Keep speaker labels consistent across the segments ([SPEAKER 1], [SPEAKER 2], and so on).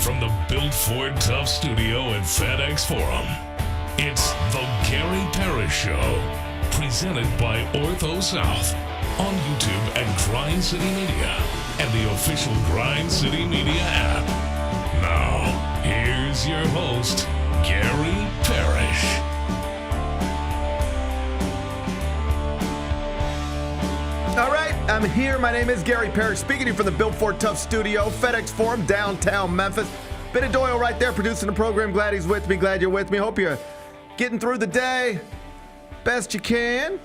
[SPEAKER 1] From the Built Ford Tough studio at FedEx Forum, it's the Gary Parrish Show, presented by Ortho South, on YouTube at Grind City Media and the official Grind City Media app. Now, here's your host, Gary Parrish.
[SPEAKER 2] All right, I'm here. My name is Gary Parrish, speaking to you from the Built Ford Tough studio, FedEx Forum, downtown Memphis. Benny Doyle right there producing the program. Glad he's with me. Glad you're with me. Hope you're getting through the day best you can.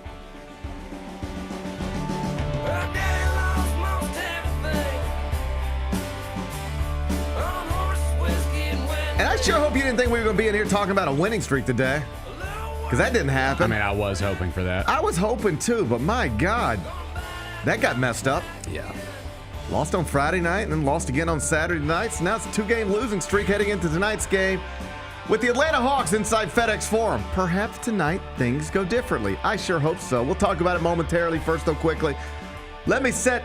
[SPEAKER 2] And I sure hope you didn't think we were going to be in here talking about a winning streak today, because that didn't happen.
[SPEAKER 3] I mean, I was hoping for that.
[SPEAKER 2] I was hoping too, but my God, that got messed up.
[SPEAKER 3] Yeah.
[SPEAKER 2] Lost on Friday night and then lost again on Saturday night. So now it's a two-game losing streak heading into tonight's game with the Atlanta Hawks inside FedEx Forum. Perhaps tonight things go differently. I sure hope so. We'll talk about it momentarily. First, though, quickly, let me set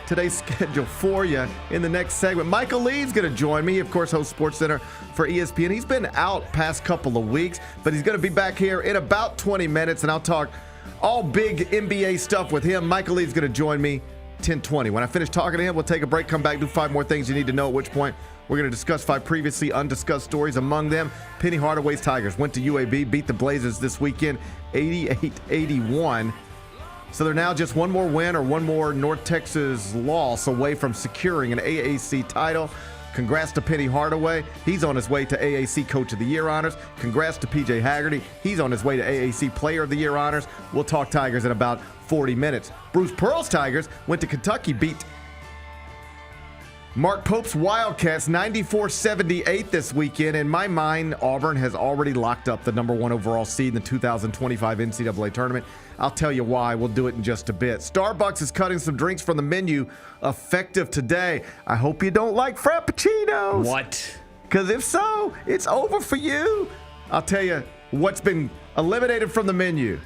[SPEAKER 2] today's schedule for you in the next segment. Michael Eaves going to join me, of course, host SportsCenter for ESPN. He's been out past couple of weeks, but he's going to be back here in about 20 minutes, and I'll talk all big NBA stuff with him. Michael Eaves going to join me 10:20. When I finish talking to him, we'll take a break, come back, do 5 more things you need to know, at which point we're going to discuss 5 previously undiscussed stories. Among them, Penny Hardaway's Tigers went to UAB, beat the Blazers this weekend 88-81. So they're now just one more win or one more North Texas loss away from securing an AAC title. Congrats to Penny Hardaway. He's on his way to AAC Coach of the Year honors. Congrats to PJ Haggerty. He's on his way to AAC Player of the Year honors. We'll talk Tigers in about 40 minutes. Bruce Pearl's Tigers went to Kentucky, beat Mark Pope's Wildcats 94-78 this weekend. In my mind, Auburn has already locked up the number 1 overall seed in the 2025 NCAA tournament. I'll tell you why. We'll do it in just a bit. Starbucks is cutting some drinks from the menu effective today. I hope you don't like Frappuccinos.
[SPEAKER 3] What?
[SPEAKER 2] Because if so, it's over for you. I'll tell you what's been eliminated from the menu.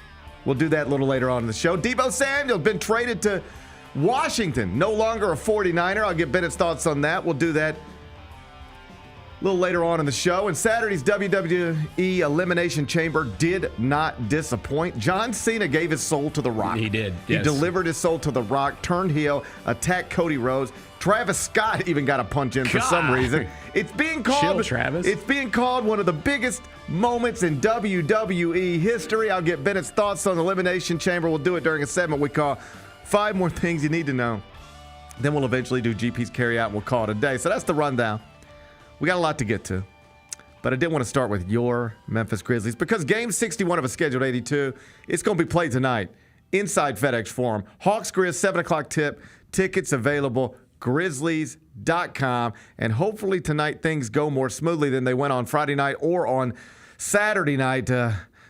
[SPEAKER 2] We'll do that a little later on in the show. Deebo Samuel's been traded to Washington, no longer a 49er. I'll get Bennett's thoughts on that. We'll do that a little later on in the show. And Saturday's WWE Elimination Chamber did not disappoint. John Cena gave his soul to The Rock.
[SPEAKER 3] He did,
[SPEAKER 2] He
[SPEAKER 3] yes.
[SPEAKER 2] delivered his soul to The Rock, turned heel, attacked Cody Rhodes. Travis Scott even got a punch in for some reason. It's being called
[SPEAKER 3] Chill, Travis.
[SPEAKER 2] It's being called one of the biggest moments in WWE history. I'll get Bennett's thoughts on the Elimination Chamber. We'll do it during a segment we call 5 More Things You Need to Know. Then we'll eventually do GP's Carryout and we'll call it a day. So that's the rundown. We got a lot to get to. But I did want to start with your Memphis Grizzlies because game 61 of a scheduled 82, it's going to be played tonight inside FedEx Forum. Hawks Grizz, 7 o'clock tip. Tickets available, Grizzlies.com. And hopefully tonight things go more smoothly than they went on Friday night or on Saturday night.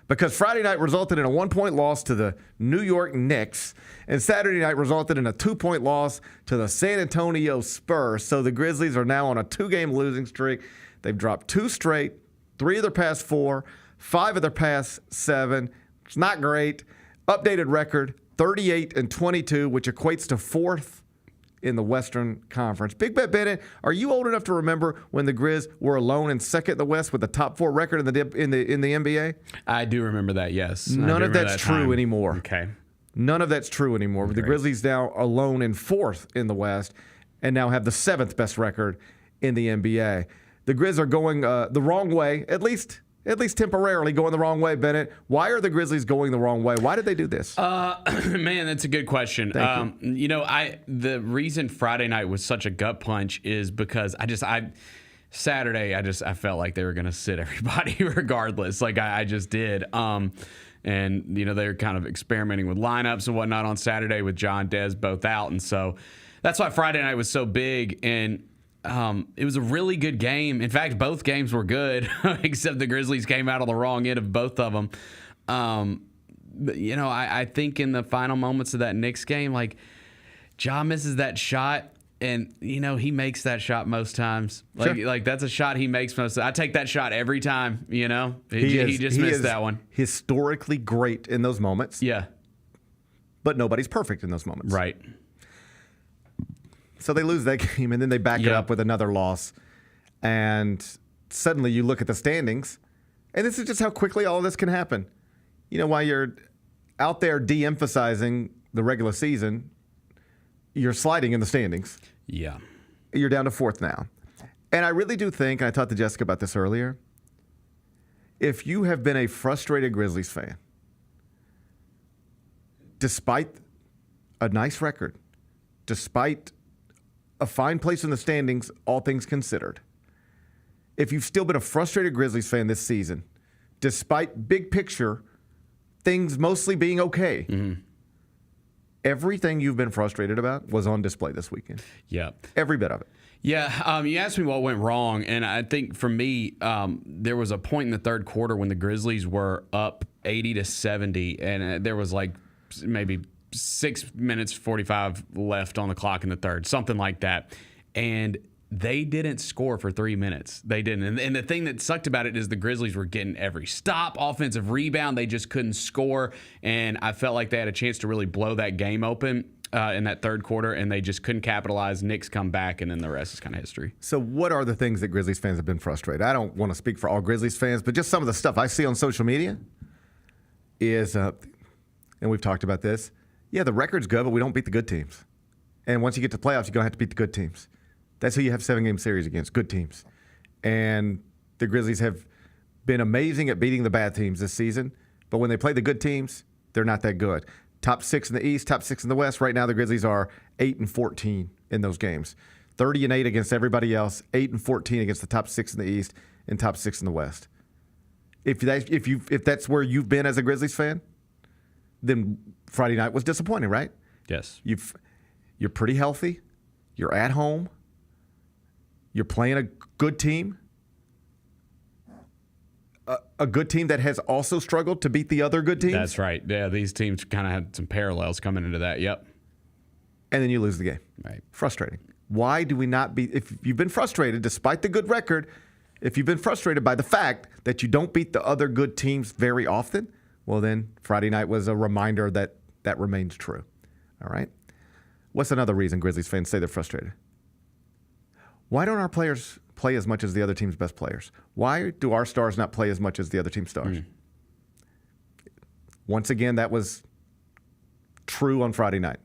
[SPEAKER 2] Because Friday night resulted in a 1-point loss to the New York Knicks, and Saturday night resulted in a 2-point loss to the San Antonio Spurs. So the Grizzlies are now on a 2-game losing streak. They've dropped 2 straight, 3 of their past 4, 5 of their past 7. It's not great. Updated record, 38-22, which equates to 4th in the Western Conference. Big Bet Bennett, are you old enough to remember when the Grizz were alone in second in the West with the top 4 record in the NBA?
[SPEAKER 3] I do remember that, yes.
[SPEAKER 2] None of that's true anymore.
[SPEAKER 3] Okay.
[SPEAKER 2] None of that's true anymore. The Grizzlies now alone in 4th in the West and now have the 7th best record in the NBA. The Grizz are going the wrong way, at least temporarily going the wrong way, Bennett. Why are the Grizzlies going the wrong way? Why did they do this?
[SPEAKER 3] Man, that's a good question. The reason Friday night was such a gut punch is because Saturday I felt like they were going to sit everybody regardless. Like I just did. And they were kind of experimenting with lineups and whatnot on Saturday with John Dez both out, and so that's why Friday night was so big. And it was a really good game. In fact, both games were good, except the Grizzlies came out on the wrong end of both of them. But, I think in the final moments of that Knicks game, like, Ja misses that shot, and, he makes that shot most times. Like that's a shot he makes most. I take that shot every time, He just missed that one.
[SPEAKER 2] Historically great in those moments.
[SPEAKER 3] Yeah.
[SPEAKER 2] But nobody's perfect in those moments.
[SPEAKER 3] Right.
[SPEAKER 2] So they lose that game, and then they back it up with another loss And suddenly you look at the standings, and this is just how quickly all of this can happen. While you're out there de-emphasizing the regular season, you're sliding in the standings.
[SPEAKER 3] Yeah.
[SPEAKER 2] You're down to 4th now. And I really do think, and I talked to Jessica about this earlier, if you have been a frustrated Grizzlies fan, despite a nice record, despite a fine place in the standings, all things considered, if you've still been a frustrated Grizzlies fan this season, despite big picture, things mostly being okay, everything you've been frustrated about was on display this weekend.
[SPEAKER 3] Yeah.
[SPEAKER 2] Every bit of it.
[SPEAKER 3] Yeah, you asked me what went wrong, and I think for me, there was a point in the third quarter when the Grizzlies were up 80-70, and there was like maybe 6 minutes 45 left on the clock in the third, something like that, and they didn't score for 3 minutes. They didn't, and the thing that sucked about it is the Grizzlies were getting every stop, offensive rebound, they just couldn't score, and I felt like they had a chance to really blow that game open in that third quarter, and they just couldn't capitalize. Knicks come back, and then the rest is kind of history.
[SPEAKER 2] So what are the things that Grizzlies fans have been frustrated? I don't want to speak for all Grizzlies fans, but just some of the stuff I see on social media is, and we've talked about this, yeah, the record's good, but we don't beat the good teams. And once you get to playoffs, you're going to have to beat the good teams. That's who you have 7-game series against, good teams. And the Grizzlies have been amazing at beating the bad teams this season, but when they play the good teams, they're not that good. Top 6 in the East, top 6 in the West. Right now, the Grizzlies are 8-14 in those games. 30-8 against everybody else. 8-14 against the top 6 in the East and top 6 in the West. If that's where you've been as a Grizzlies fan, then Friday night was disappointing, right?
[SPEAKER 3] Yes.
[SPEAKER 2] You're pretty healthy. You're at home. You're playing a good team. A good team that has also struggled to beat the other good teams.
[SPEAKER 3] That's right. Yeah, these teams kind of had some parallels coming into that. Yep.
[SPEAKER 2] And then you lose the game.
[SPEAKER 3] Right.
[SPEAKER 2] Frustrating. Why do we not beat? If you've been frustrated, despite the good record, if you've been frustrated by the fact that you don't beat the other good teams very often, well, then Friday night was a reminder that that remains true. All right? What's another reason Grizzlies fans say they're frustrated? Why don't our players play as much as the other team's best players? Why do our stars not play as much as the other team's stars? Once again, that was true on Friday night.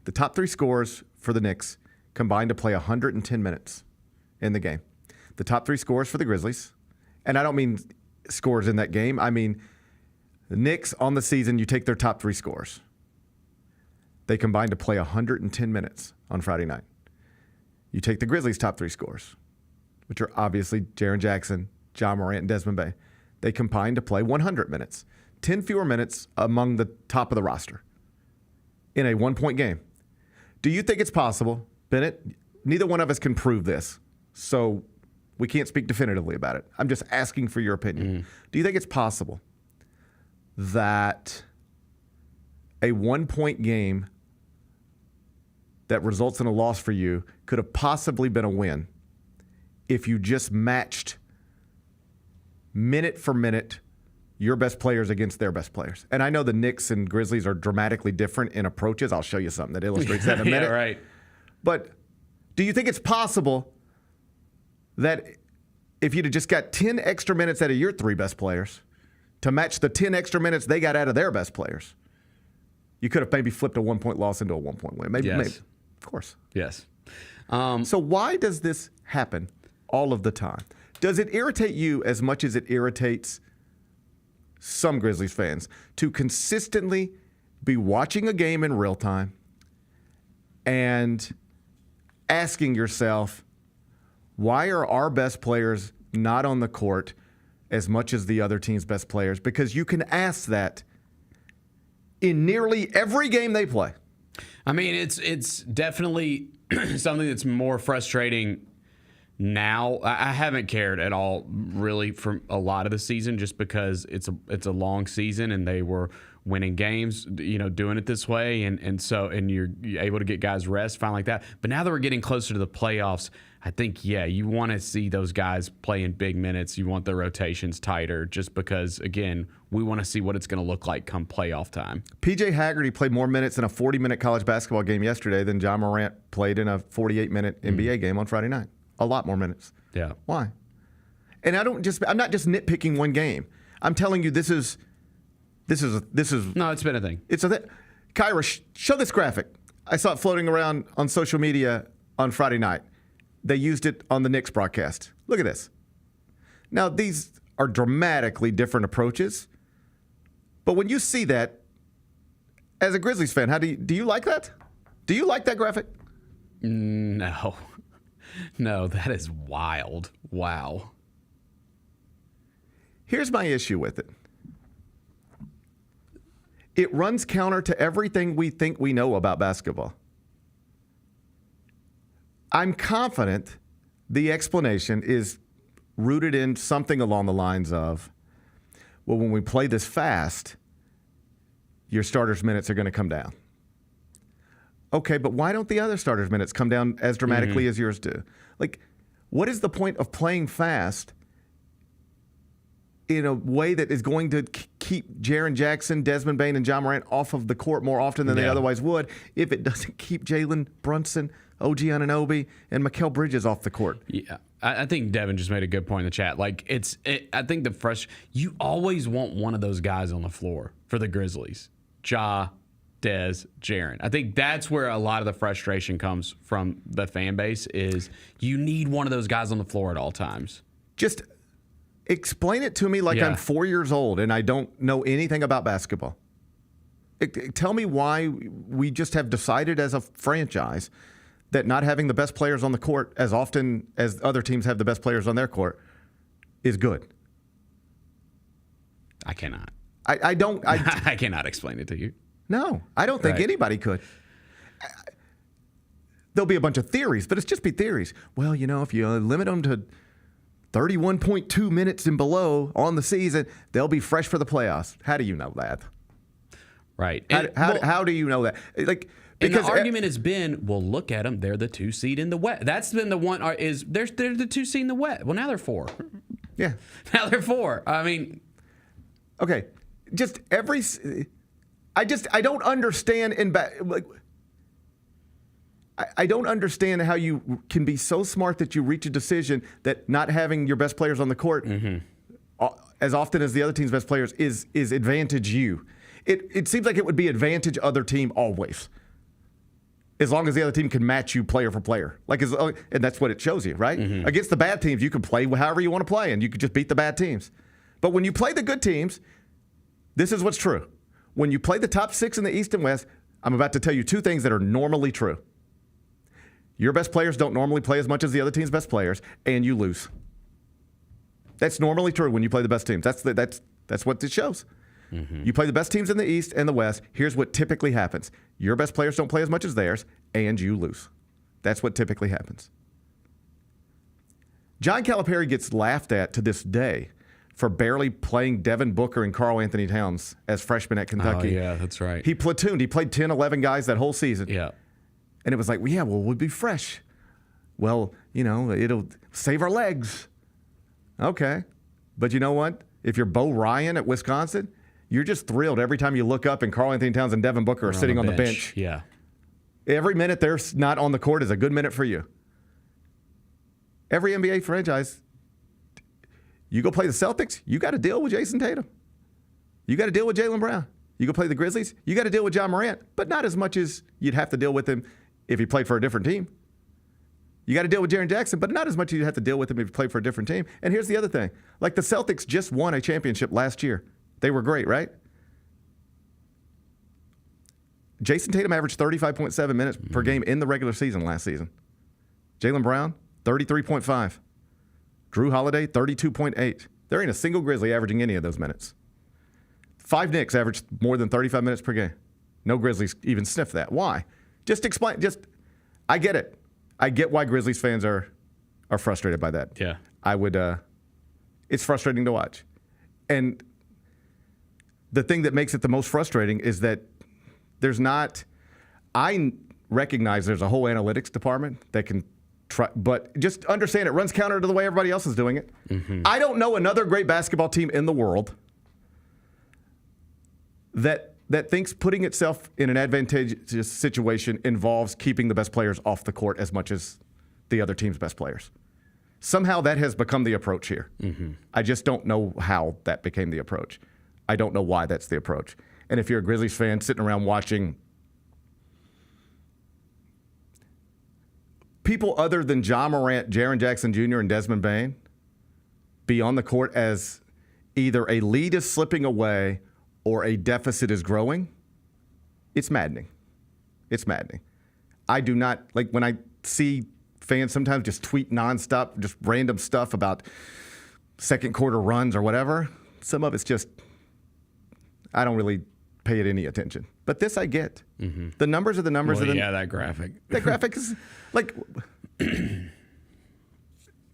[SPEAKER 2] The top 3 scorers for the Knicks combined to play 110 minutes in the game. The top 3 scorers for the Grizzlies, and I don't mean scores in that game. I mean the Knicks on the season, you take their top 3 scorers. They combined to play 110 minutes on Friday night. You take the Grizzlies' top 3 scorers, which are obviously Jaren Jackson, John Morant, and Desmond Bane. They combined to play 100 minutes, 10 fewer minutes among the top of the roster in a 1-point game. Do you think it's possible, Bennett? Neither one of us can prove this, so we can't speak definitively about it. I'm just asking for your opinion. Do you think it's possible that a 1-point game that results in a loss for you could have possibly been a win if you just matched minute for minute your best players against their best players? And I know the Knicks and Grizzlies are dramatically different in approaches. I'll show you something that illustrates that in a minute.
[SPEAKER 3] Yeah, right.
[SPEAKER 2] But do you think it's possible that if you'd have just got 10 extra minutes out of your 3 best players to match the 10 extra minutes they got out of their best players, you could have maybe flipped a 1-point loss into a 1-point win? Maybe. Of course.
[SPEAKER 3] Yes.
[SPEAKER 2] So why does this happen all of the time? Does it irritate you as much as it irritates some Grizzlies fans to consistently be watching a game in real time and asking yourself, why are our best players not on the court as much as the other team's best players? Because you can ask that in nearly every game they play.
[SPEAKER 3] I mean, it's definitely something that's more frustrating now. I haven't cared at all, really, for a lot of the season, just because it's a long season and they were winning games, doing it this way, and you're able to get guys rest, fine like that. But now that we're getting closer to the playoffs, I think, you want to see those guys play in big minutes. You want their rotations tighter, just because, again, we want to see what it's going to look like come playoff time.
[SPEAKER 2] P.J. Haggerty played more minutes in a 40-minute college basketball game yesterday than John Morant played in a 48-minute NBA game on Friday night. A lot more minutes.
[SPEAKER 3] Yeah.
[SPEAKER 2] Why? And I'm not just nitpicking one game. I'm telling you this is
[SPEAKER 3] No, it's been a thing.
[SPEAKER 2] It's a thing. Kyra, show this graphic. I saw it floating around on social media on Friday night. They used it on the Knicks broadcast. Look at this. Now, these are dramatically different approaches. But when you see that, as a Grizzlies fan, do you like that? Do you like that graphic?
[SPEAKER 3] No. No, that is wild. Wow.
[SPEAKER 2] Here's my issue with it. It runs counter to everything we think we know about basketball. I'm confident the explanation is rooted in something along the lines of, well, when we play this fast, your starters' minutes are going to come down. Okay, but why don't the other starters' minutes come down as dramatically as yours do? Like, what is the point of playing fast in a way that is going to keep Jaren Jackson, Desmond Bane, and John Morant off of the court more often than they otherwise would if it doesn't keep Jalen Brunson, OG Anunoby, and Mikal Bridges off the court?
[SPEAKER 3] Yeah. I think Devin just made a good point in the chat. Like, I think you always want one of those guys on the floor for the Grizzlies. Ja, Dez, Jaren. I think that's where a lot of the frustration comes from the fan base is you need one of those guys on the floor at all times.
[SPEAKER 2] Just explain it to me like I'm 4 years old and I don't know anything about basketball. Tell me why we just have decided as a franchise that not having the best players on the court as often as other teams have the best players on their court is good.
[SPEAKER 3] I cannot.
[SPEAKER 2] I don't.
[SPEAKER 3] I cannot explain it to you.
[SPEAKER 2] No, I don't think anybody could. There'll be a bunch of theories, but it's just be theories. Well, if you limit them to 31.2 minutes and below on the season, they'll be fresh for the playoffs. How do you know that?
[SPEAKER 3] Right.
[SPEAKER 2] How do you know that? Like, because
[SPEAKER 3] the argument has been, well, look at them. They're the 2 seed in the West. That's been the one. They're the 2 seed in the West. Well, now they're 4.
[SPEAKER 2] Yeah.
[SPEAKER 3] Now they're 4. I mean,
[SPEAKER 2] okay. Just I don't understand I don't understand how you can be so smart that you reach a decision that not having your best players on the court as often as the other team's best players is advantage you. It seems like it would be advantage other team always, as long as the other team can match you player for player. And that's what it shows you, right? Against the bad teams, you can play however you want to play, and you can just beat the bad teams. But when you play the good teams, this is what's true. When you play the top 6 in the East and West, I'm about to tell you 2 things that are normally true. Your best players don't normally play as much as the other team's best players, and you lose. That's normally true when you play the best teams. That's what it shows. You play the best teams in the East and the West. Here's what typically happens. Your best players don't play as much as theirs, and you lose. That's what typically happens. John Calipari gets laughed at to this day for barely playing Devin Booker and Karl Anthony Towns as freshmen at Kentucky.
[SPEAKER 3] Oh, yeah, that's right.
[SPEAKER 2] He platooned. He played 10, 11 guys that whole season.
[SPEAKER 3] Yeah.
[SPEAKER 2] And it was like, we'll be fresh. Well, it'll save our legs. Okay. But you know what? If you're Bo Ryan at Wisconsin, you're just thrilled every time you look up and Karl Anthony Towns and Devin Booker are sitting on the bench.
[SPEAKER 3] Yeah.
[SPEAKER 2] Every minute they're not on the court is a good minute for you. Every NBA franchise, you go play the Celtics, you got to deal with Jason Tatum. You got to deal with Jaylen Brown. You go play the Grizzlies, you got to deal with John Morant, but not as much as you'd have to deal with him if he played for a different team. You got to deal with Jaren Jackson, but not as much as you'd have to deal with him if he played for a different team. And here's the other thing. Like the Celtics just won a championship last year. They were great, right? Jason Tatum averaged 35.7 minutes per game in the regular season last season. Jaylen Brown, 33.5. Drew Holiday, 32.8. There ain't a single Grizzly averaging any of those minutes. 5 Knicks averaged more than 35 minutes per game. No Grizzlies even sniff that. Why? Just explain. I get it. I get why Grizzlies fans are frustrated by that.
[SPEAKER 3] Yeah.
[SPEAKER 2] It's frustrating to watch. And the thing that makes it the most frustrating is that I recognize there's a whole analytics department that can try, but just understand it runs counter to the way everybody else is doing it. I don't know another great basketball team in the world that thinks putting itself in an advantageous situation involves keeping the best players off the court as much as the other team's best players. Somehow that has become the approach here. Mm-hmm. I just don't know how that became the approach. I don't know why that's the approach. And if you're a Grizzlies fan sitting around watching people other than John Morant, Jaren Jackson Jr., and Desmond Bane be on the court as either a lead is slipping away or a deficit is growing, it's maddening. It's maddening. I do not, like when I see fans sometimes just tweet nonstop, just random stuff about second quarter runs or whatever, some of it's just, I don't really pay it any attention. But this I get. Mm-hmm. The numbers are the numbers.
[SPEAKER 3] Well, yeah, that graphic.
[SPEAKER 2] That graphic is like,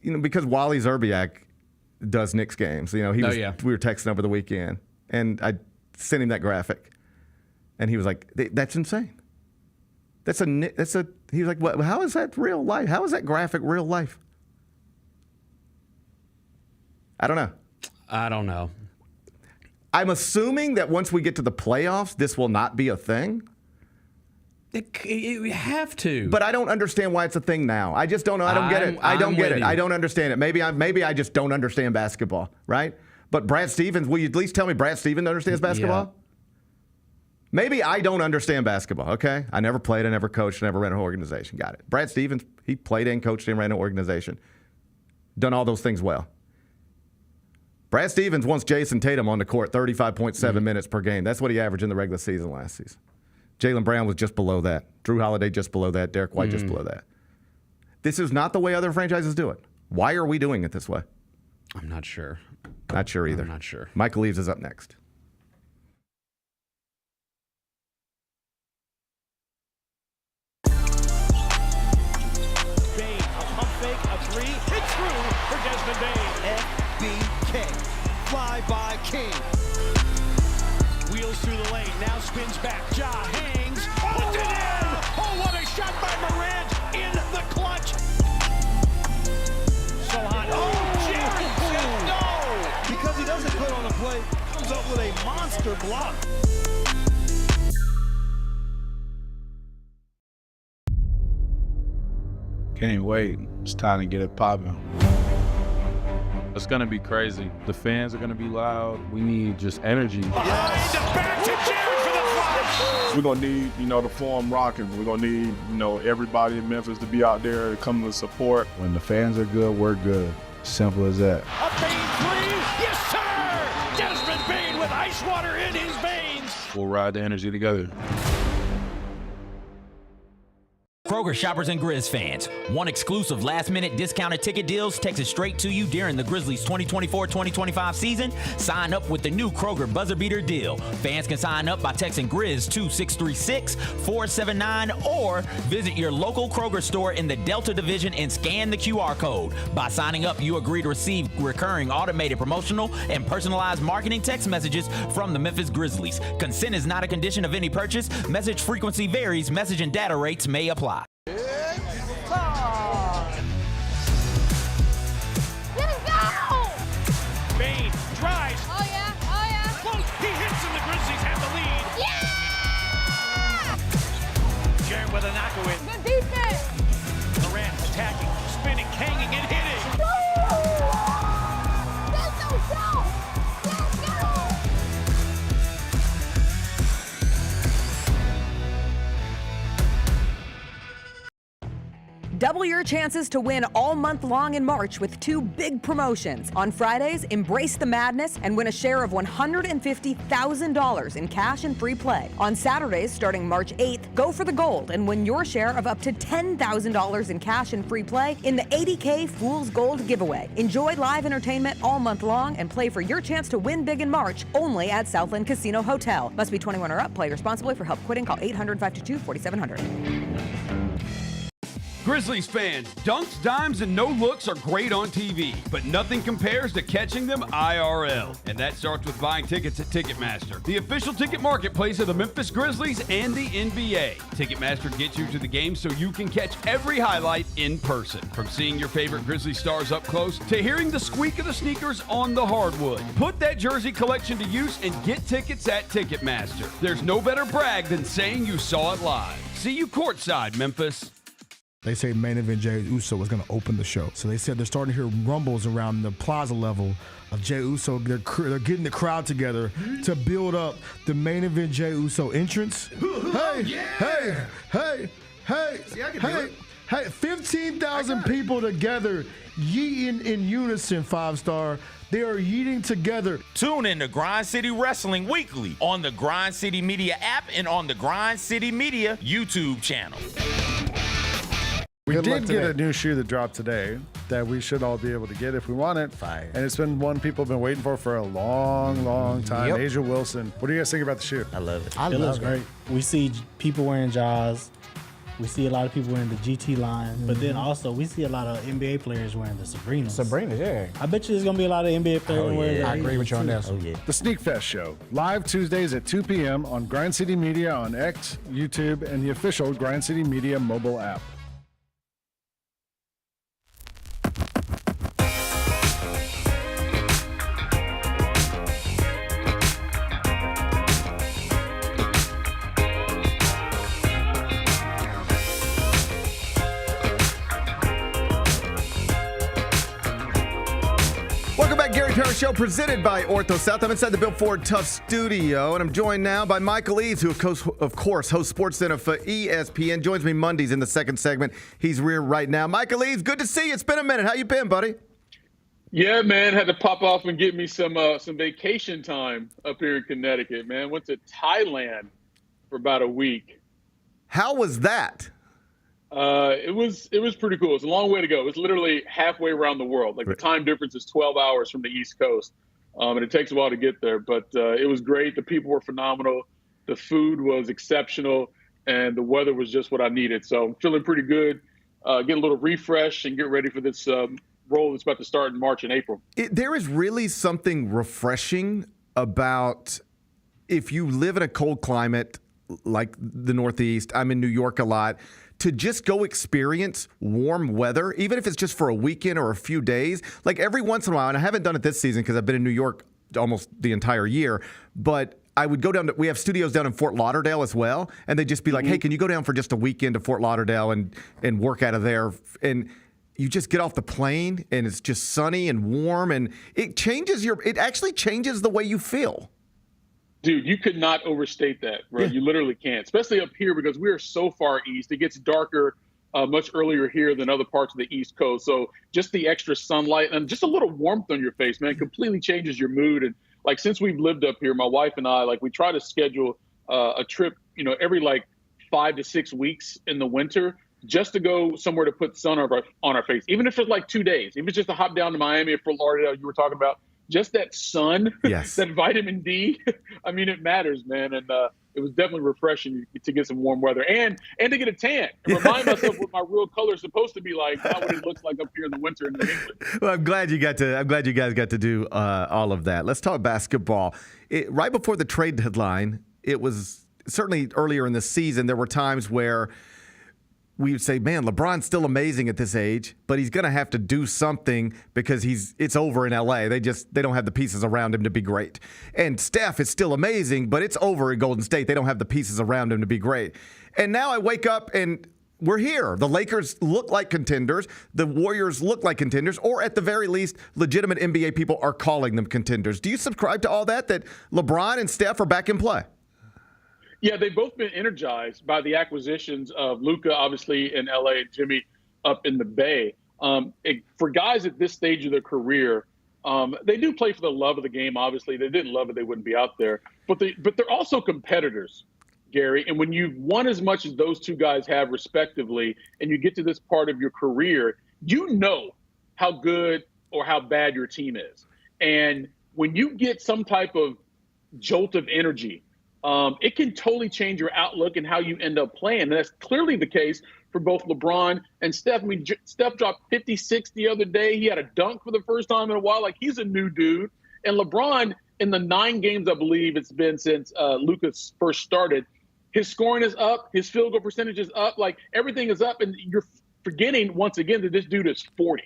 [SPEAKER 2] because Wally Zerbiak does Knicks games. We were texting over the weekend, and I sent him that graphic, and he was like, "That's insane. He was like, what? How is that real life? How is that graphic real life?" I don't know. I'm assuming that once we get to the playoffs, this will not be a thing.
[SPEAKER 3] We have to.
[SPEAKER 2] But I don't understand why it's a thing now. I just don't know. I don't get it. I don't get it. I don't understand it. Maybe I just don't understand basketball, right? But Brad Stevens, will you at least tell me Brad Stevens understands basketball? Yeah. Maybe I don't understand basketball, okay? I never played, I never coached, I never ran an organization. Got it. Brad Stevens, he played and coached and ran an organization. Done all those things well. Brad Stevens wants Jason Tatum on the court 35.7 minutes per game. That's what he averaged in the regular season last season. Jaylen Brown was just below that. Drew Holiday just below that. Derek White just below that. This is not the way other franchises do it. Why are we doing it this way?
[SPEAKER 3] I'm not sure.
[SPEAKER 2] Not sure either.
[SPEAKER 3] I'm not sure.
[SPEAKER 2] Michael Eaves is up next.
[SPEAKER 4] Bane, a pump fake, a three. It's true for Desmond Bane. FBK. Fly by King. Wheels through the lane, now spins back. Ja hangs, puts it in! Oh, what a shot by Morant in the clutch! So hot. Oh, Jaren said no! Because he doesn't put on a play, comes up with a monster block.
[SPEAKER 5] Can't wait. It's time to get it popping.
[SPEAKER 6] It's going to be crazy. The fans are going to be loud. We need just energy.
[SPEAKER 4] Behind, back to Jaren for the flush!
[SPEAKER 7] We're going to need, the form rocking. We're going to need, everybody in Memphis to be out there to come to support.
[SPEAKER 5] When the fans are good, we're good. Simple as that.
[SPEAKER 4] A Bane three! Yes, sir! Desmond Bane with ice water in his veins!
[SPEAKER 6] We'll ride the energy together.
[SPEAKER 8] Kroger shoppers and Grizz fans, want exclusive last-minute discounted ticket deals texted straight to you during the Grizzlies 2024-2025 season? Sign up with the new Kroger Buzzer Beater deal. Fans can sign up by texting Grizz to 636-479 or visit your local Kroger store in the Delta Division and scan the QR code. By signing up, you agree to receive recurring automated promotional and personalized marketing text messages from the Memphis Grizzlies. Consent is not a condition of any purchase. Message frequency varies. Message and data rates may apply.
[SPEAKER 4] Bane drives.
[SPEAKER 9] Oh yeah.
[SPEAKER 4] Close. He hits and the Grizzlies have the lead.
[SPEAKER 9] Yeah!
[SPEAKER 4] Jaren with a knock-away.
[SPEAKER 9] Good defense.
[SPEAKER 4] Morant attacking, spinning, hanging, and hitting.
[SPEAKER 9] Let's go! Let's go!
[SPEAKER 10] Double your chances to win all month long in March with two big promotions. On Fridays, embrace the madness and win a share of $150,000 in cash and free play. On Saturdays, starting March 8th, go for the gold and win your share of up to $10,000 in cash and free play in the 80K Fool's Gold giveaway. Enjoy live entertainment all month long and play for your chance to win big in March only at Southland Casino Hotel. Must be 21 or up. Play responsibly. For help quitting, call 800-522-4700.
[SPEAKER 11] Grizzlies fans, dunks, dimes, and no looks are great on TV, but nothing compares to catching them IRL. And that starts with buying tickets at Ticketmaster, the official ticket marketplace of the Memphis Grizzlies and the NBA. Ticketmaster gets you to the game so you can catch every highlight in person. From seeing your favorite Grizzlies stars up close to hearing the squeak of the sneakers on the hardwood. Put that jersey collection to use and get tickets at Ticketmaster. There's no better brag than saying you saw it live. See you courtside, Memphis.
[SPEAKER 12] They say main event Jey Uso was going to open the show. So they said they're starting to hear rumbles around the plaza level of Jey Uso. They're getting the crowd together to build up the main event Jey Uso entrance. Hey, 15,000 people together, yeeting in unison, 5-star. They are yeeting together.
[SPEAKER 8] Tune in to Grind City Wrestling weekly on the Grind City Media app and on the Grind City Media YouTube channel.
[SPEAKER 13] We did get a new shoe that dropped today that we should all be able to get if we want it.
[SPEAKER 2] Fire.
[SPEAKER 13] And it's been one people have been waiting for a long, long time.
[SPEAKER 14] Yep.
[SPEAKER 13] Asia Wilson. What do you guys think about the shoe?
[SPEAKER 2] I love it.
[SPEAKER 14] It looks great. We see people wearing Jaws. We see a lot of people wearing the GT line. But then also we see a lot of NBA players wearing the Sabrinas.
[SPEAKER 12] Sabrina, yeah.
[SPEAKER 14] I bet you there's going to be a lot of NBA players wearing that.
[SPEAKER 12] I agree with you on that.
[SPEAKER 2] Oh, yeah.
[SPEAKER 13] The Sneak Fest Show, live Tuesdays at 2 p.m. on Grind City Media on X, YouTube, and the official Grind City Media mobile app.
[SPEAKER 2] Welcome back, Gary Parrish Show, presented by Ortho South. I'm inside the Bill Ford Tough studio, and I'm joined now by Michael Eaves, who, of course, hosts Sports Center for ESPN. Joins me Mondays in the second segment. He's rear right now. Michael Eaves, good to see you. It's been a minute. How you been, buddy?
[SPEAKER 15] Yeah, man. Had to pop off and get me some vacation time up here in Connecticut, man. Went to Thailand for about a week.
[SPEAKER 2] How was that?
[SPEAKER 15] It was pretty cool. It's a long way to go. It's literally halfway around the world. Like the time difference is 12 hours from the East Coast, and it takes a while to get there. But it was great. The people were phenomenal. The food was exceptional, and the weather was just what I needed. So I'm feeling pretty good. Get a little refresh and get ready for this role that's about to start in March and April.
[SPEAKER 2] There is really something refreshing about if you live in a cold climate like the Northeast. I'm in New York a lot. To just go experience warm weather, even if it's just for a weekend or a few days, like every once in a while, and I haven't done it this season because I've been in New York almost the entire year, but I would go down to, we have studios down in Fort Lauderdale as well, and they'd just be like, hey, can you go down for just a weekend to Fort Lauderdale and work out of there? And you just get off the plane, and it's just sunny and warm, and it actually changes the way you feel.
[SPEAKER 15] Dude, you could not overstate that, bro. Yeah. You literally can't, especially up here because we are so far east. It gets darker much earlier here than other parts of the East Coast. So just the extra sunlight and just a little warmth on your face, man, completely changes your mood. And like since we've lived up here, my wife and I, like we try to schedule a trip, every like 5 to 6 weeks in the winter just to go somewhere to put sun on our face, even if it's like 2 days. Even if it's just to hop down to Miami or Fort Lauderdale, you were talking about. Just that sun,
[SPEAKER 2] yes.
[SPEAKER 15] That vitamin D. I mean, it matters, man. And it was definitely refreshing to get some warm weather and to get a tan. And remind myself what my real color is supposed to be like, not what it looks like up here in the winter in New England.
[SPEAKER 2] Well, I'm glad you guys got to do all of that. Let's talk basketball. Right before the trade deadline, it was certainly earlier in the season. There were times where we would say, man, LeBron's still amazing at this age, but he's going to have to do something because it's over in LA. They don't have the pieces around him to be great. And Steph is still amazing, but it's over at Golden State. They don't have the pieces around him to be great. And now I wake up and we're here. The Lakers look like contenders. The Warriors look like contenders, or at the very least, legitimate NBA people are calling them contenders. Do you subscribe to all that LeBron and Steph are back in play?
[SPEAKER 15] Yeah, they've both been energized by the acquisitions of Luka, obviously, in LA, and Jimmy up in the Bay. For guys at this stage of their career, they do play for the love of the game, obviously. They didn't love it, they wouldn't be out there. But they're also competitors, Gary. And when you've won as much as those two guys have, respectively, and you get to this part of your career, you know how good or how bad your team is. And when you get some type of jolt of energy, it can totally change your outlook and how you end up playing. And that's clearly the case for both LeBron and Steph. I mean, Steph dropped 56 the other day. He had a dunk for the first time in a while. Like, he's a new dude. And LeBron, in the 9 games, I believe it's been since Luka first started, his scoring is up. His field goal percentage is up. Like, everything is up. And you're forgetting, once again, that this dude is 40.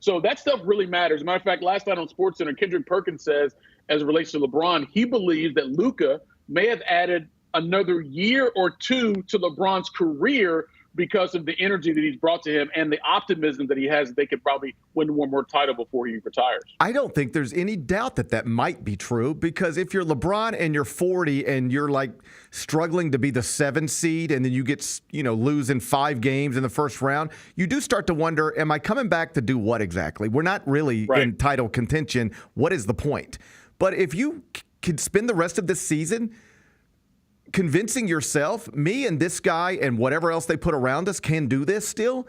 [SPEAKER 15] So that stuff really matters. As a matter of fact, last night on SportsCenter, Kendrick Perkins says, as it relates to LeBron, he believes that Luka may have added another year or two to LeBron's career because of the energy that he's brought to him and the optimism that he has that they could probably win one more title before he retires.
[SPEAKER 2] I don't think there's any doubt that might be true, because if you're LeBron and you're 40 and you're like struggling to be the 7 seed and then you get, losing 5 games in the first round, you do start to wonder, am I coming back to do what exactly? We're not really in title contention. What is the point? But if you could spend the rest of this season convincing yourself, me and this guy and whatever else they put around us can do this still,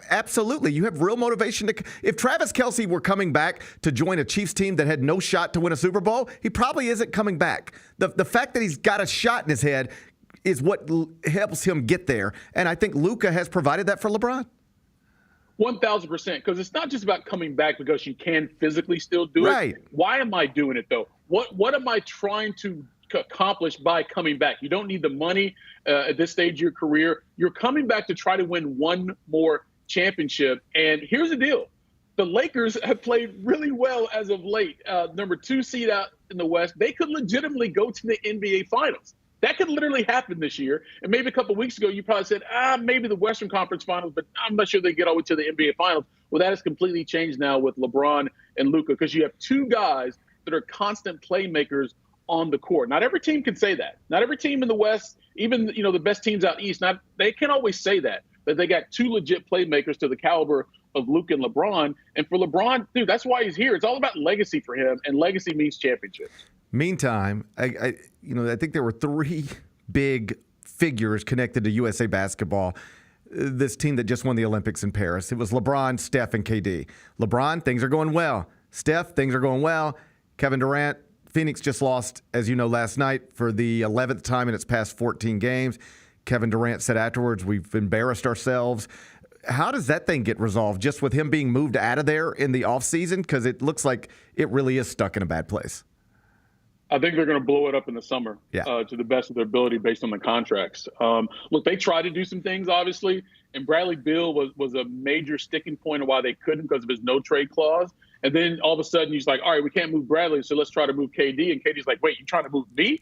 [SPEAKER 2] absolutely. You have real motivation to. If Travis Kelce were coming back to join a Chiefs team that had no shot to win a Super Bowl, he probably isn't coming back. The fact that he's got a shot in his head is what helps him get there. And I think Luka has provided that for LeBron.
[SPEAKER 15] 1,000%, because it's not just about coming back because you can physically still do it. Why am I doing it, though? What am I trying to accomplish by coming back? You don't need the money at this stage of your career. You're coming back to try to win one more championship. And here's the deal. The Lakers have played really well as of late. Number 2 seed out in the West. They could legitimately go to the NBA Finals. That could literally happen this year. And maybe a couple of weeks ago, you probably said, maybe the Western Conference Finals, but I'm not sure they get all the way to the NBA Finals. Well, that has completely changed now with LeBron and Luka, because you have 2 guys that are constant playmakers on the court. Not every team can say that. Not every team in the West, even the best teams out East, they can't always say that they got 2 legit playmakers to the caliber of Luka and LeBron. And for LeBron, dude, that's why he's here. It's all about legacy for him, and legacy means championships.
[SPEAKER 2] Meantime, I think there were 3 big figures connected to USA Basketball. This team that just won the Olympics in Paris. It was LeBron, Steph, and KD. LeBron, things are going well. Steph, things are going well. Kevin Durant, Phoenix just lost, as you know, last night for the 11th time in its past 14 games. Kevin Durant said afterwards, we've embarrassed ourselves. How does that thing get resolved, just with him being moved out of there in the offseason? Because it looks like it really is stuck in a bad place.
[SPEAKER 15] I think they're going to blow it up in the summer to the best of their ability based on the contracts. Look, they tried to do some things, obviously, and Bradley Beal was a major sticking point of why they couldn't because of his no-trade clause. And then all of a sudden he's like, all right, we can't move Bradley, so let's try to move KD. And KD's like, wait, you trying to move me?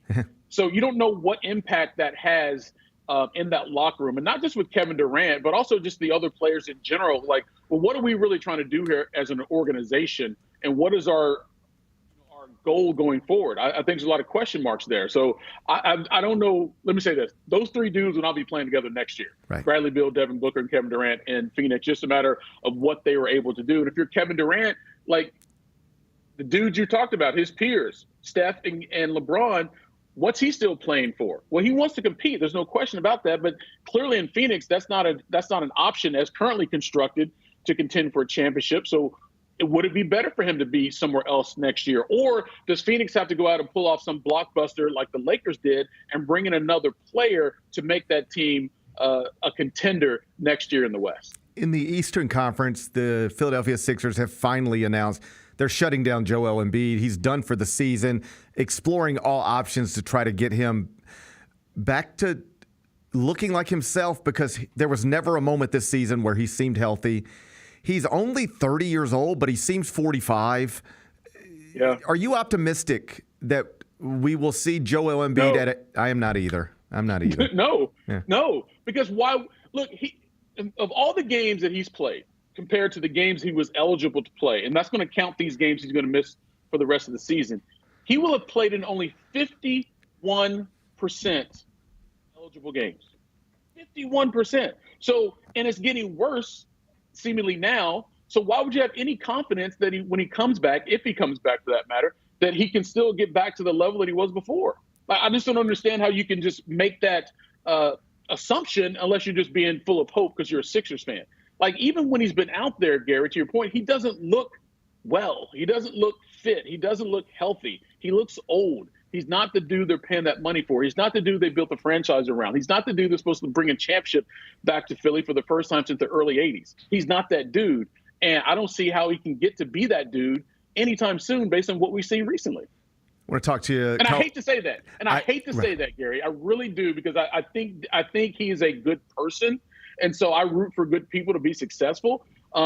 [SPEAKER 15] So you don't know what impact that has in that locker room. And not just with Kevin Durant, but also just the other players in general. Like, well, what are we really trying to do here as an organization? And what is our goal going forward? I think there's a lot of question marks there. So I don't know. Let me say this. Those 3 dudes will not be playing together next year. Right. Bradley Beal, Devin Booker, and Kevin Durant in Phoenix. Just a matter of what they were able to do. And if you're Kevin Durant, like the dudes you talked about, his peers, Steph and LeBron, what's he still playing for? Well, he wants to compete. There's no question about that. But clearly in Phoenix, that's not an option as currently constructed to contend for a championship. So would it be better for him to be somewhere else next year? Or does Phoenix have to go out and pull off some blockbuster like the Lakers did and bring in another player to make that team a contender next year in the West?
[SPEAKER 2] In the Eastern Conference, the Philadelphia Sixers have finally announced they're shutting down Joel Embiid. He's done for the season, exploring all options to try to get him back to looking like himself, because there was never a moment this season where he seemed healthy. He's only 30 years old, but he seems 45. Yeah. Are you optimistic that we will see Joel Embiid at it? I am not either. I'm not either.
[SPEAKER 15] No, because why? Look, of all the games that he's played compared to the games he was eligible to play, and that's going to count these games he's going to miss for the rest of the season, he will have played in only 51% eligible games. 51%. So, and it's getting worse seemingly now. So why would you have any confidence that when he comes back, if he comes back for that matter, that he can still get back to the level that he was before? I just don't understand how you can just make that assumption unless you're just being full of hope because you're a Sixers fan. Like, even when he's been out there, Gary, to your point, he doesn't look well. He doesn't look fit. He doesn't look healthy. He looks old. He's not the dude they're paying that money for. He's not the dude they built the franchise around. He's not the dude that's supposed to bring a championship back to Philly for the first time since the early 80s. He's not that dude. And I don't see how he can get to be that dude anytime soon based on what we've seen recently.
[SPEAKER 2] I want to talk to you.
[SPEAKER 15] And I hate to say that. And I hate to say that, Gary. I really do, because I think he is a good person. And so I root for good people to be successful.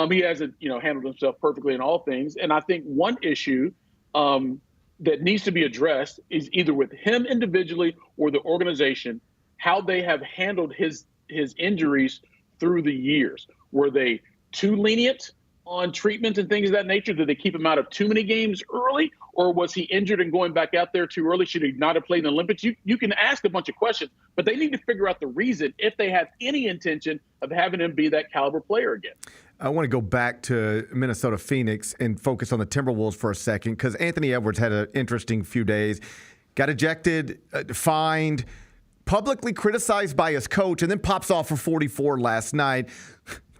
[SPEAKER 15] He hasn't, handled himself perfectly in all things. And I think one issue that needs to be addressed is either with him individually or the organization, how they have handled his his injuries through the years? Were they too lenient on treatment and things of that nature? Did they keep him out of too many games early? Or was he injured and going back out there too early? Should he not have played in the Olympics? You can ask a bunch of questions, but they need to figure out the reason if they have any intention of having him be that caliber player again.
[SPEAKER 2] I want to go back to Minnesota Phoenix and focus on the Timberwolves for a second, because Anthony Edwards had an interesting few days. Got ejected, fined, publicly criticized by his coach, and then pops off for 44 last night.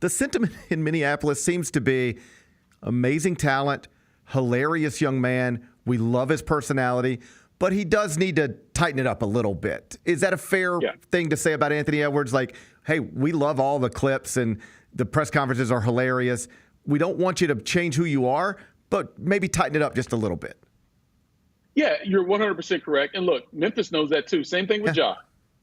[SPEAKER 2] The sentiment in Minneapolis seems to be amazing talent, hilarious young man. We love his personality, but he does need to tighten it up a little bit. Is that a fair thing to say about Anthony Edwards? Like, hey, we love all the clips and the press conferences are hilarious. We don't want you to change who you are, but maybe tighten it up just a little bit.
[SPEAKER 15] Yeah, you're 100% correct. And look, Memphis knows that too. Same thing with Ja,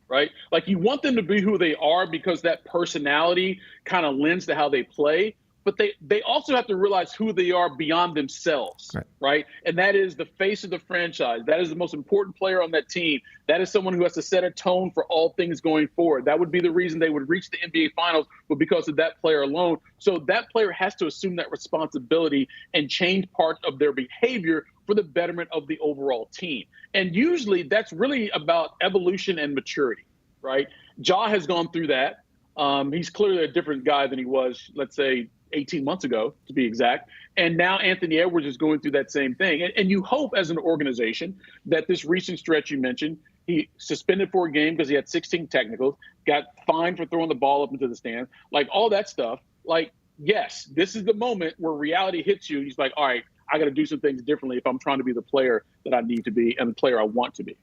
[SPEAKER 15] right? Like, you want them to be who they are because that personality kind of lends to how they play. But they also have to realize who they are beyond themselves, right? And that is the face of the franchise. That is the most important player on that team. That is someone who has to set a tone for all things going forward. That would be the reason they would reach the NBA Finals, but because of that player alone. So that player has to assume that responsibility and change parts of their behavior for the betterment of the overall team. And usually that's really about evolution and maturity, right? Ja has gone through that. He's clearly a different guy than he was, let's say, 18 months ago, to be exact. And now Anthony Edwards is going through that same thing. And you hope as an organization that this recent stretch you mentioned, he suspended for a game because he had 16 technicals, got fined for throwing the ball up into the stands, like all that stuff. Like, yes, this is the moment where reality hits you. He's like, all right, I got to do some things differently if I'm trying to be the player that I need to be and the player I want to be.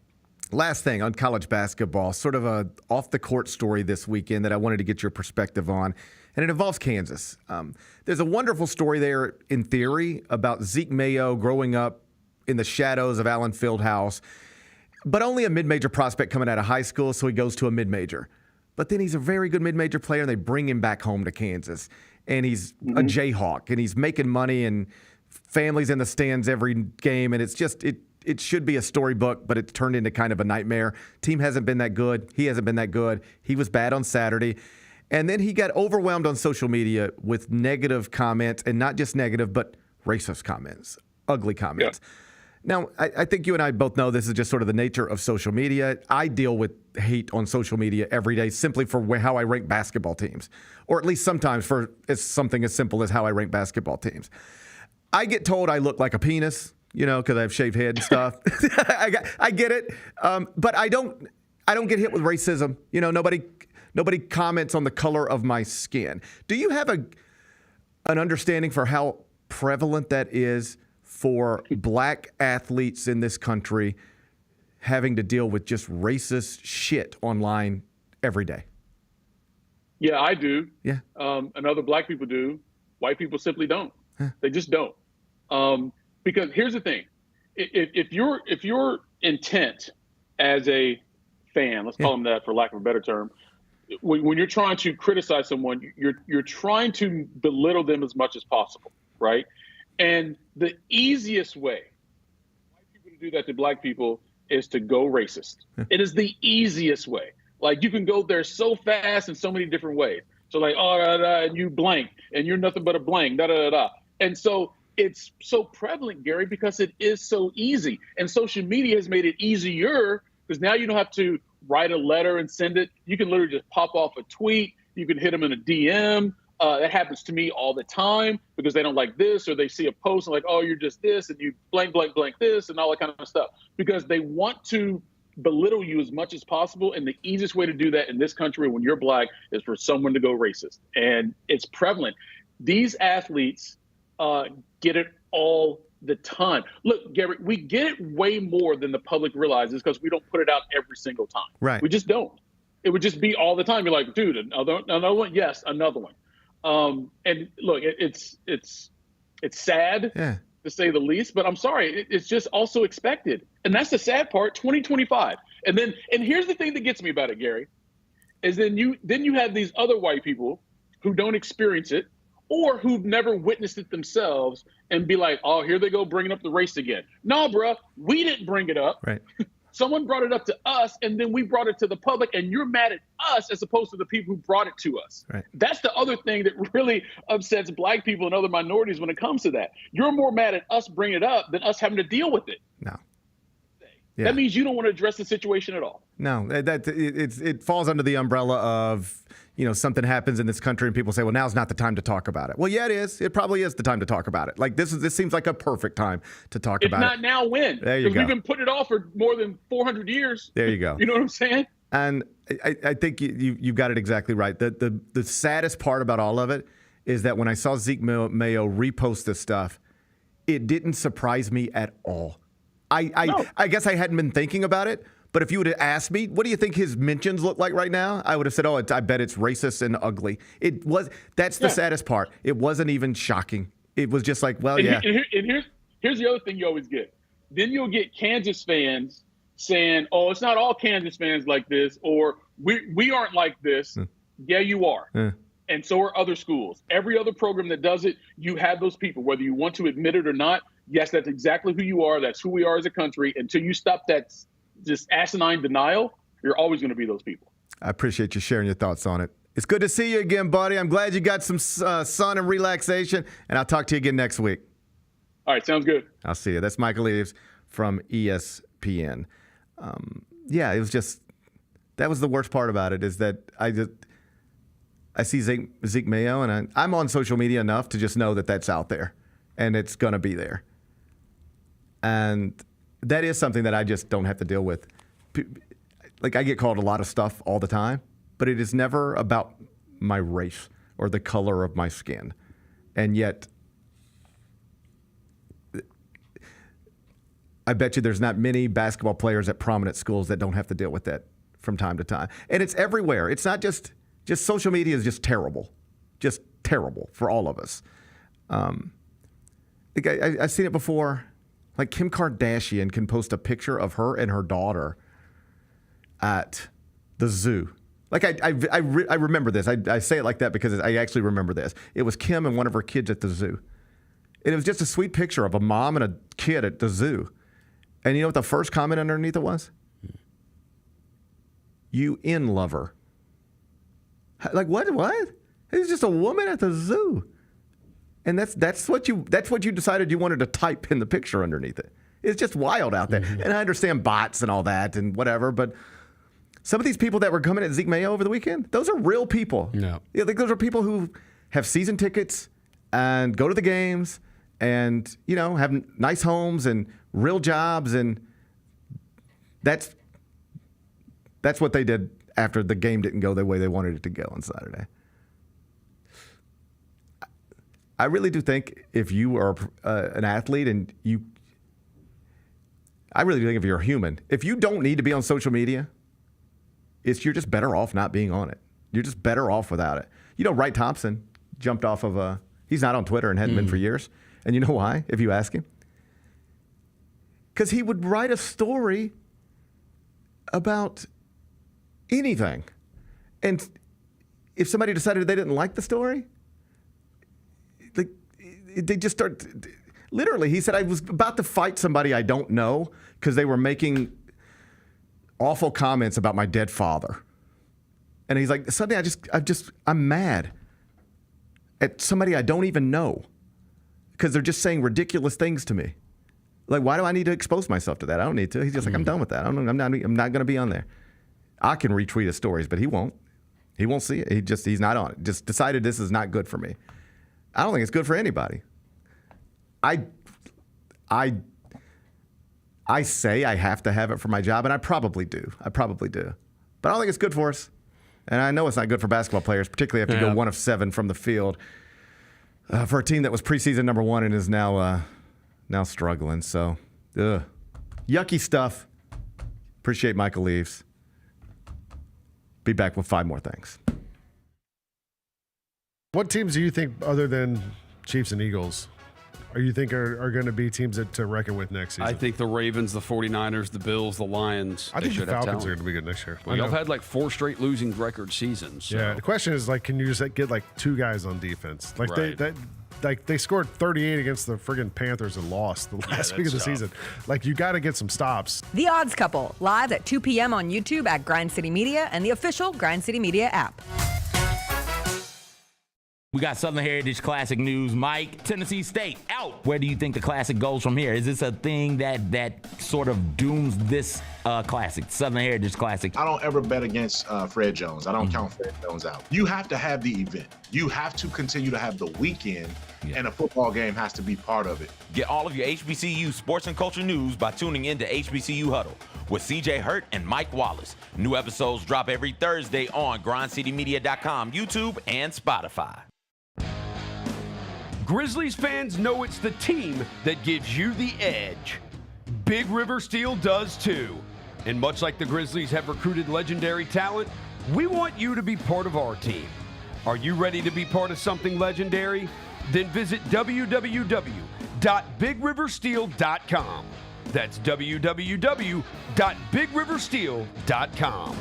[SPEAKER 2] Last thing on college basketball, sort of a off-the-court story this weekend that I wanted to get your perspective on, and it involves Kansas. There's a wonderful story there in theory about Zeke Mayo growing up in the shadows of Allen Fieldhouse, but only a mid-major prospect coming out of high school, so he goes to a mid-major. But then he's a very good mid-major player, and they bring him back home to Kansas, and he's a Jayhawk, and he's making money, and families in the stands every game, and it's just it should be a storybook, but it's turned into kind of a nightmare. Team hasn't been that good. He hasn't been that good. He was bad on Saturday. And then he got overwhelmed on social media with negative comments, and not just negative, but racist comments, ugly comments. Yeah. Now, I think you and I both know this is just sort of the nature of social media. I deal with hate on social media every day simply for how I rank basketball teams, or at least sometimes for something as simple as how I rank basketball teams. I get told I look like a penis, because I have shaved head and stuff. I get it, but I don't get hit with racism. Nobody comments on the color of my skin. Do you have an understanding for how prevalent that is for black athletes in this country having to deal with just racist shit online every day?
[SPEAKER 15] Yeah, I do.
[SPEAKER 2] Yeah.
[SPEAKER 15] And other black people do. White people simply don't. They just don't. Because here's the thing, if your intent as a fan, let's call them that for lack of a better term, when you're trying to criticize someone, you're trying to belittle them as much as possible, right? And the easiest way for white people to do that to black people is to go racist. It is the easiest way. Like, you can go there so fast in so many different ways. So like, and you blank, and you're nothing but a blank, And so it's so prevalent, Gary, because it is so easy. And social media has made it easier because now you don't have to write a letter and send it. You can literally just pop off a tweet. You can hit them in a DM. That happens to me all the time because they don't like this, or they see a post and like, oh, you're just this, and you blank this, and all that kind of stuff. Because they want to belittle you as much as possible. And the easiest way to do that in this country when you're black is for someone to go racist. And it's prevalent. These athletes get it all the time. Look, Gary, we get it way more than the public realizes because we don't put it out every single time.
[SPEAKER 2] Right.
[SPEAKER 15] We just don't. It would just be all the time. You're like, dude, another one? Yes, another one. And look, it's sad to say the least, but I'm sorry, it's just also expected. And that's the sad part, 2025. And here's the thing that gets me about it, Gary, is then you have these other white people who don't experience it, or who've never witnessed it themselves and be like, oh, here they go bringing up the race again. No, bruh, we didn't bring it up.
[SPEAKER 2] Right.
[SPEAKER 15] Someone brought it up to us, and then we brought it to the public, and you're mad at us as opposed to the people who brought it to us.
[SPEAKER 2] Right.
[SPEAKER 15] That's the other thing that really upsets black people and other minorities when it comes to that. You're more mad at us bringing it up than us having to deal with it.
[SPEAKER 2] No.
[SPEAKER 15] Yeah. That means you don't want to address the situation at all.
[SPEAKER 2] No, it falls under the umbrella of, something happens in this country and people say, well, now's not the time to talk about it. Well, yeah, it is. It probably is the time to talk about it. Like this seems like a perfect time to talk about it.
[SPEAKER 15] If not now, when?
[SPEAKER 2] There you go.
[SPEAKER 15] We've been putting it off for more than 400 years.
[SPEAKER 2] There you go.
[SPEAKER 15] You know what I'm saying?
[SPEAKER 2] And I think you've got it exactly right. The saddest part about all of it is that when I saw Zeke Mayo repost this stuff, it didn't surprise me at all. I guess I hadn't been thinking about it, but if you would have asked me, what do you think his mentions look like right now? I would have said, I bet it's racist and ugly. That's the saddest part. It wasn't even shocking. It was just like, well, yeah.
[SPEAKER 15] And here's the other thing you always get. Then you'll get Kansas fans saying, oh, it's not all Kansas fans like this, or we aren't like this. Yeah, you are. And so are other schools. Every other program that does it, you have those people, whether you want to admit it or not. Yes, that's exactly who you are. That's who we are as a country. Until you stop that just asinine denial, you're always going to be those people.
[SPEAKER 2] I appreciate you sharing your thoughts on it. It's good to see you again, buddy. I'm glad you got some sun and relaxation, and I'll talk to you again next week.
[SPEAKER 15] All right, sounds good.
[SPEAKER 2] I'll see you. That's Michael Eaves from ESPN. It was just that was the worst part about it is that I see Zeke Mayo, and I'm on social media enough to just know that that's out there, and it's going to be there. And that is something that I just don't have to deal with. Like, I get called a lot of stuff all the time, but it is never about my race or the color of my skin. And yet, I bet you there's not many basketball players at prominent schools that don't have to deal with that from time to time. And it's everywhere. It's not just social media is just terrible for all of us. I've seen it before. Like Kim Kardashian can post a picture of her and her daughter at the zoo. Like I remember this. I say it like that because I actually remember this. It was Kim and one of her kids at the zoo. And it was just a sweet picture of a mom and a kid at the zoo. And you know what the first comment underneath it was? You in lover. Like what? It's just a woman at the zoo. And that's what you decided you wanted to type in the picture underneath it. It's just wild out there. Mm-hmm. And I understand bots and all that and whatever, but some of these people that were coming at Zeke Mayo over the weekend, those are real people.
[SPEAKER 3] No.
[SPEAKER 2] Yeah, those are people who have season tickets and go to the games and, have nice homes and real jobs, and that's what they did after the game didn't go the way they wanted it to go on Saturday. I really do think if you are an athlete and I really do think if you're a human, if you don't need to be on social media, you're just better off not being on it. You're just better off without it. Wright Thompson jumped off of he's not on Twitter and hadn't been for years. And you know why, if you ask him? Because he would write a story about anything. And if somebody decided they didn't like the story, they just start. Literally, he said, I was about to fight somebody I don't know because they were making awful comments about my dead father. And he's like, suddenly I'm mad at somebody I don't even know because they're just saying ridiculous things to me. Like, why do I need to expose myself to that? I don't need to. He's just like, I'm done with that. I'm not going to be on there. I can retweet his stories, but he won't. He won't see it. He's not on it. Just decided this is not good for me. I don't think it's good for anybody. I say I have to have it for my job, and I probably do. But I don't think it's good for us. And I know it's not good for basketball players, particularly if you go 1 of 7 from the field for a team that was preseason number 1 and is now struggling. So, yucky stuff. Appreciate Michael Eaves. Be back with 5 more things.
[SPEAKER 13] What teams do you think, other than Chiefs and Eagles, you think are going to be teams to reckon with next season?
[SPEAKER 11] I think the Ravens, the 49ers, the Bills, the Lions.
[SPEAKER 13] I think the Falcons are going to be good next year.
[SPEAKER 11] Well, y'all have had 4 straight losing record seasons. So.
[SPEAKER 13] Yeah, the question is, can you just get 2 guys on defense? they scored 38 against the friggin' Panthers and lost the last week of the season. Like, you got to get some stops.
[SPEAKER 10] The Odds Couple, live at 2 p.m. on YouTube at Grind City Media and the official Grind City Media app.
[SPEAKER 8] We got Southern Heritage Classic news. Mike, Tennessee State out. Where do you think the Classic goes from here? Is this a thing that sort of dooms this Classic, Southern Heritage Classic?
[SPEAKER 16] I don't ever bet against Fred Jones. I don't count Fred Jones out. You have to have the event. You have to continue to have the weekend, and a football game has to be part of it.
[SPEAKER 8] Get all of your HBCU sports and culture news by tuning in to HBCU Huddle with CJ Hurt and Mike Wallace. New episodes drop every Thursday on grindcitymedia.com, YouTube, and Spotify.
[SPEAKER 11] Grizzlies fans know it's the team that gives you the edge. Big River Steel does too. And much like the Grizzlies have recruited legendary talent, we want you to be part of our team. Are you ready to be part of something legendary? Then visit www.bigriversteel.com. That's www.bigriversteel.com.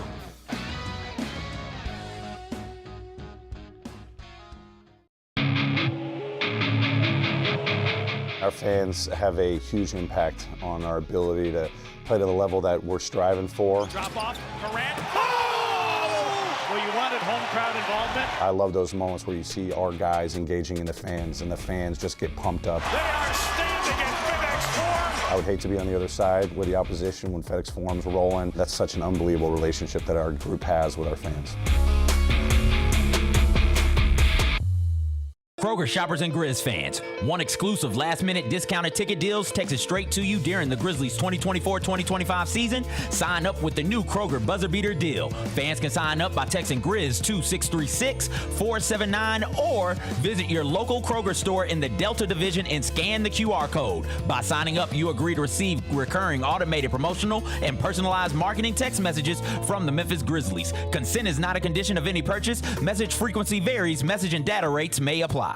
[SPEAKER 17] Our fans have a huge impact on our ability to play to the level that we're striving for.
[SPEAKER 4] Drop off, Durant. Oh! Well, you wanted home crowd involvement.
[SPEAKER 17] I love those moments where you see our guys engaging in the fans and the fans just get pumped up.
[SPEAKER 4] They are standing in FedEx Forum.
[SPEAKER 17] I would hate to be on the other side with the opposition when FedEx Forum's rolling. That's such an unbelievable relationship that our group has with our fans.
[SPEAKER 8] Kroger shoppers and Grizz fans, want exclusive last-minute discounted ticket deals texted straight to you during the Grizzlies 2024-2025 season? Sign up with the new Kroger Buzzer Beater deal. Fans can sign up by texting Grizz to 636-479 or visit your local Kroger store in the Delta Division and scan the QR code. By signing up, you agree to receive recurring automated promotional and personalized marketing text messages from the Memphis Grizzlies. Consent is not a condition of any purchase. Message frequency varies. Message and data rates may apply.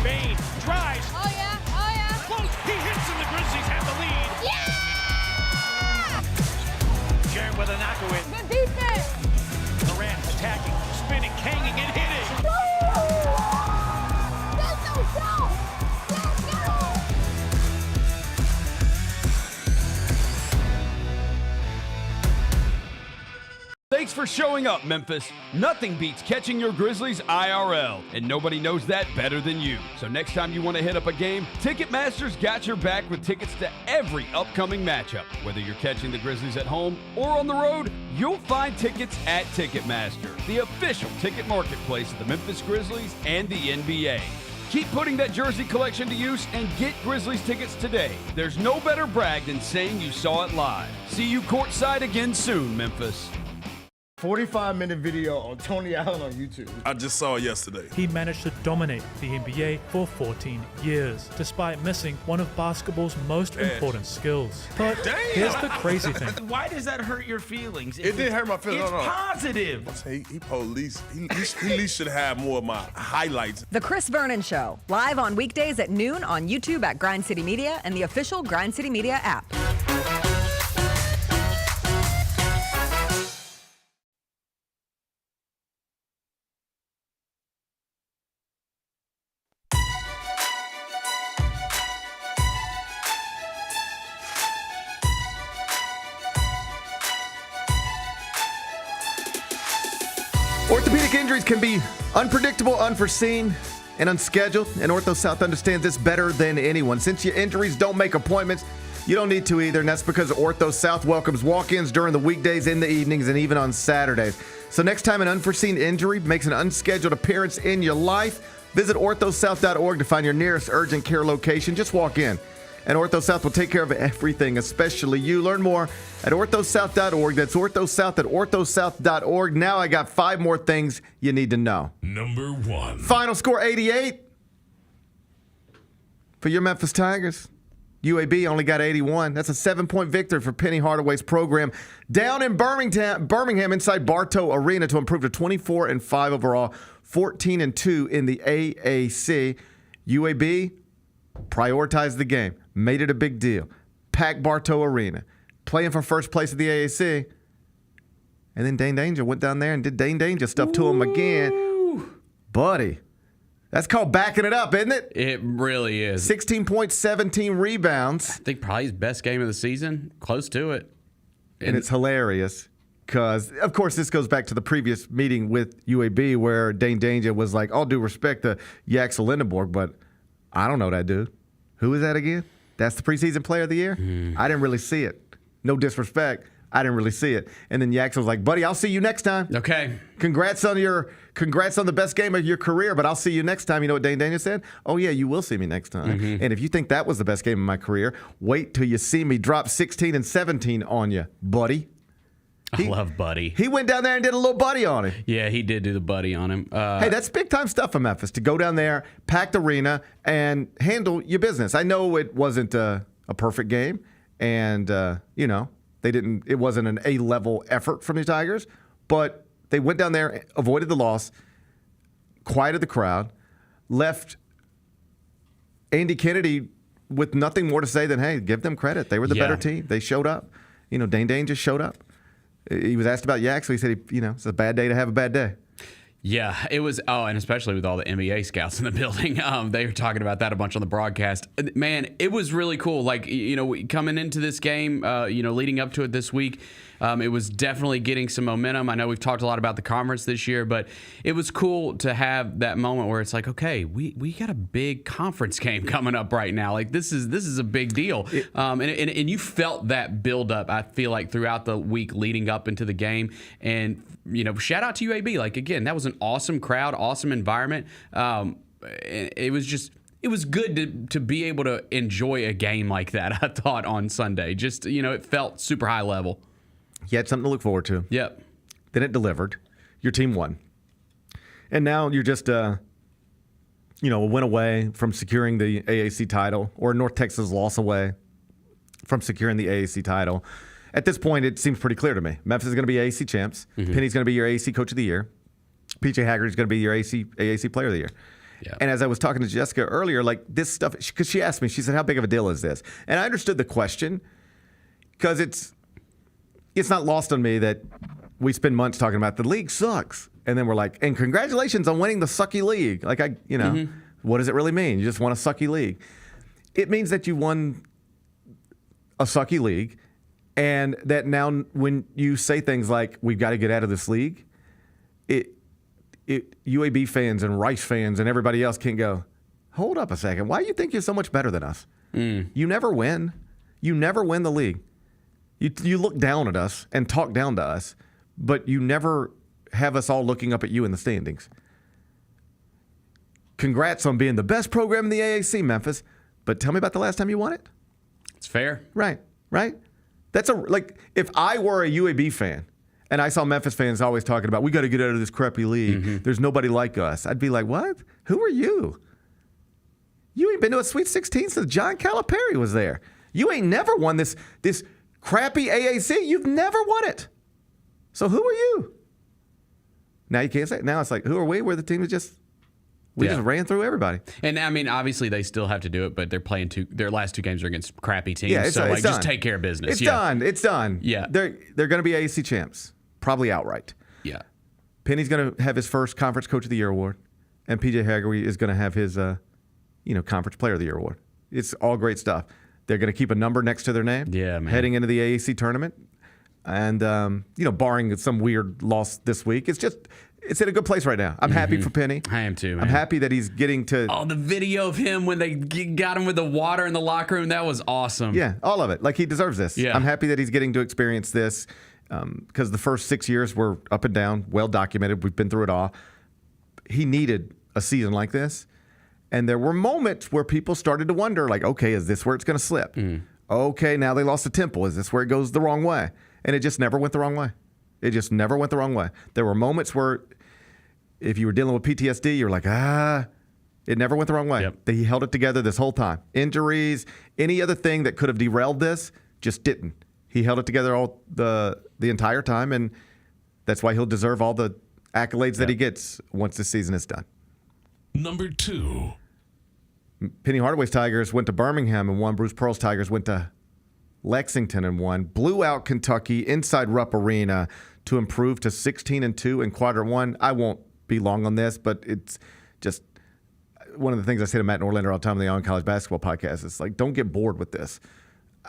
[SPEAKER 4] Bain drives.
[SPEAKER 9] Oh yeah, oh yeah.
[SPEAKER 4] Close. He hits and the Grizzlies have the lead.
[SPEAKER 9] Yeah!
[SPEAKER 4] Jaron with a knockaway.
[SPEAKER 9] Good defense.
[SPEAKER 4] Durant attacking, spinning, hanging, and hitting.
[SPEAKER 9] Let's go, let's go!
[SPEAKER 11] Thanks for showing up, Memphis. Nothing beats catching your Grizzlies IRL, and nobody knows that better than you. So next time you want to hit up a game, Ticketmaster's got your back with tickets to every upcoming matchup. Whether you're catching the Grizzlies at home or on the road, you'll find tickets at Ticketmaster, the official ticket marketplace of the Memphis Grizzlies and the NBA. Keep putting that jersey collection to use and get Grizzlies tickets today. There's no better brag than saying you saw it live. See you courtside again soon, Memphis.
[SPEAKER 12] 45-minute video on Tony Allen on YouTube.
[SPEAKER 18] I just saw it yesterday.
[SPEAKER 19] He managed to dominate the NBA for 14 years, despite missing one of basketball's most important skills. But here's the crazy thing.
[SPEAKER 20] Why does that hurt your feelings?
[SPEAKER 18] It didn't hurt my feelings.
[SPEAKER 20] It's positive.
[SPEAKER 18] He at least should have more of my highlights.
[SPEAKER 10] The Chris Vernon Show, live on weekdays at noon on YouTube at Grind City Media and the official Grind City Media app.
[SPEAKER 2] Orthopedic injuries can be unpredictable, unforeseen, and unscheduled, and Ortho South understands this better than anyone. Since your injuries don't make appointments, you don't need to either, and that's because Ortho South welcomes walk-ins during the weekdays, in the evenings, and even on Saturdays. So next time an unforeseen injury makes an unscheduled appearance in your life, visit orthosouth.org to find your nearest urgent care location. Just walk in, and Ortho South will take care of everything, especially you. Learn more at orthosouth.org. That's orthosouth at orthosouth.org. Now I got 5 more things you need to know.
[SPEAKER 1] Number 1.
[SPEAKER 2] Final score 88 for your Memphis Tigers. UAB only got 81. That's a 7-point victory for Penny Hardaway's program down in Birmingham inside Bartow Arena to improve to 24-5 overall, 14-2 in the AAC. UAB prioritized the game, made it a big deal, packed Bartow Arena, playing for first place at the AAC, And then Dane Danger went down there and did Dane Danger stuff to him again. Buddy, that's called backing it up, isn't it?
[SPEAKER 3] It really is.
[SPEAKER 2] 16 points, 17 rebounds.
[SPEAKER 3] I think probably his best game of the season. Close to it.
[SPEAKER 2] And it's hilarious because, of course, this goes back to the previous meeting with UAB where Dane Danger was like, all due respect to Yaxel Lindenborg, but I don't know that dude. Who is that again? That's the preseason player of the year? I didn't really see it. No disrespect. I didn't really see it. And then Yaxel was like, buddy, I'll see you next time.
[SPEAKER 3] Okay.
[SPEAKER 2] Congrats on the best game of your career, but I'll see you next time. You know what Dane Danger said? Oh, yeah, you will see me next time. And if you think that was the best game of my career, wait till you see me drop 16 and 17 on you, buddy.
[SPEAKER 3] I love Buddy.
[SPEAKER 2] He went down there and did a little buddy on him.
[SPEAKER 3] Yeah, he did do the buddy on him.
[SPEAKER 2] Hey, that's big-time stuff for Memphis, to go down there, packed arena, and handle your business. I know it wasn't a perfect game, and, it wasn't an A-level effort from the Tigers, but they went down there, avoided the loss, quieted the crowd, left Andy Kennedy with nothing more to say than, hey, give them credit. They were the better team. They showed up. Dane Dane just showed up. He was asked about Yak, so he said, it's a bad day to have a bad day.
[SPEAKER 3] Yeah, it was. Oh, and especially with all the NBA scouts in the building, they were talking about that a bunch on the broadcast. Man, it was really cool. Like, coming into this game, leading up to it this week, it was definitely getting some momentum. I know we've talked a lot about the conference this year, but it was cool to have that moment where it's like, okay, we got a big conference game coming up right now. Like, this is a big deal. And you felt that build up, I feel like, throughout the week leading up into the game. And shout out to UAB. Like, again, that was an awesome crowd, awesome environment. It was good to be able to enjoy a game like that, I thought, on Sunday. Just, it felt super high level.
[SPEAKER 2] You had something to look forward to.
[SPEAKER 3] Yep.
[SPEAKER 2] Then it delivered. Your team won. And now you're just, a win away from securing the AAC title, or North Texas loss away from securing the AAC title. At this point, it seems pretty clear to me. Memphis is going to be AAC champs. Penny's going to be your AAC coach of the year. PJ Haggard is going to be your AAC player of the year. Yeah. And as I was talking to Jessica earlier, like this stuff, because she asked me, she said, how big of a deal is this? And I understood the question because it's not lost on me that we spend months talking about the league sucks. And then we're like, and congratulations on winning the sucky league. Like, what does it really mean? You just won a sucky league. It means that you won a sucky league, and that now when you say things like, we've got to get out of this league, UAB fans and Rice fans and everybody else can go, hold up a second. Why do you think you're so much better than us? You never win. You never win the league. You look down at us and talk down to us, but you never have us all looking up at you in the standings. Congrats on being the best program in the AAC, Memphis, but tell me about the last time you won it.
[SPEAKER 3] It's fair.
[SPEAKER 2] Right. That's if I were a UAB fan and I saw Memphis fans always talking about, we got to get out of this crappy league. There's nobody like us. I'd be like, what? Who are you? You ain't been to a Sweet 16 since John Calipari was there. You ain't never won this crappy AAC. You've never won it. So who are you? Now you can't say it. Now it's like, who are we? We're the team that just ran through everybody.
[SPEAKER 3] And I mean, obviously they still have to do it, but they're playing their last two games are against crappy teams.
[SPEAKER 2] Yeah,
[SPEAKER 3] so
[SPEAKER 2] it's
[SPEAKER 3] just
[SPEAKER 2] done.
[SPEAKER 3] take care of business.
[SPEAKER 2] It's done. It's done.
[SPEAKER 3] Yeah.
[SPEAKER 2] They're going to be AAC champs, probably outright.
[SPEAKER 3] Yeah.
[SPEAKER 2] Penny's going to have his first Conference Coach of the Year award, and PJ Haggard is going to have his Conference Player of the Year award. It's all great stuff. They're going to keep a number next to their name.
[SPEAKER 3] Yeah, man.
[SPEAKER 2] Heading into the AAC tournament. And, barring some weird loss this week, it's in a good place right now. I'm happy for Penny.
[SPEAKER 3] I am too, man.
[SPEAKER 2] I'm happy that he's getting to...
[SPEAKER 3] Oh, the video of him when they got him with the water in the locker room, that was awesome.
[SPEAKER 2] Yeah, all of it. Like, he deserves this.
[SPEAKER 3] Yeah.
[SPEAKER 2] I'm happy that he's getting to experience this because the first 6 years were up and down, well documented. We've been through it all. He needed a season like this. And there were moments where people started to wonder, like, okay, is this where it's going to slip? Okay, now they lost to Temple. Is this where it goes the wrong way? And it just never went the wrong way. It just never went the wrong way. There were moments where if you were dealing with PTSD, you were like, it never went the wrong way.
[SPEAKER 3] Yep.
[SPEAKER 2] He held it together this whole time. Injuries, any other thing that could have derailed this, just didn't. He held it together all the entire time, and that's why he'll deserve all the accolades that he gets once this season is done.
[SPEAKER 1] Number 2.
[SPEAKER 2] Penny Hardaway's Tigers went to Birmingham and won. Bruce Pearl's Tigers went to Lexington and 1, blew out Kentucky inside Rupp Arena to improve to 16-2 in quadrant 1. I won't be long on this, but it's just one of the things I say to Matt Norlander all the time on the On College Basketball podcast. It's like, don't get bored with this.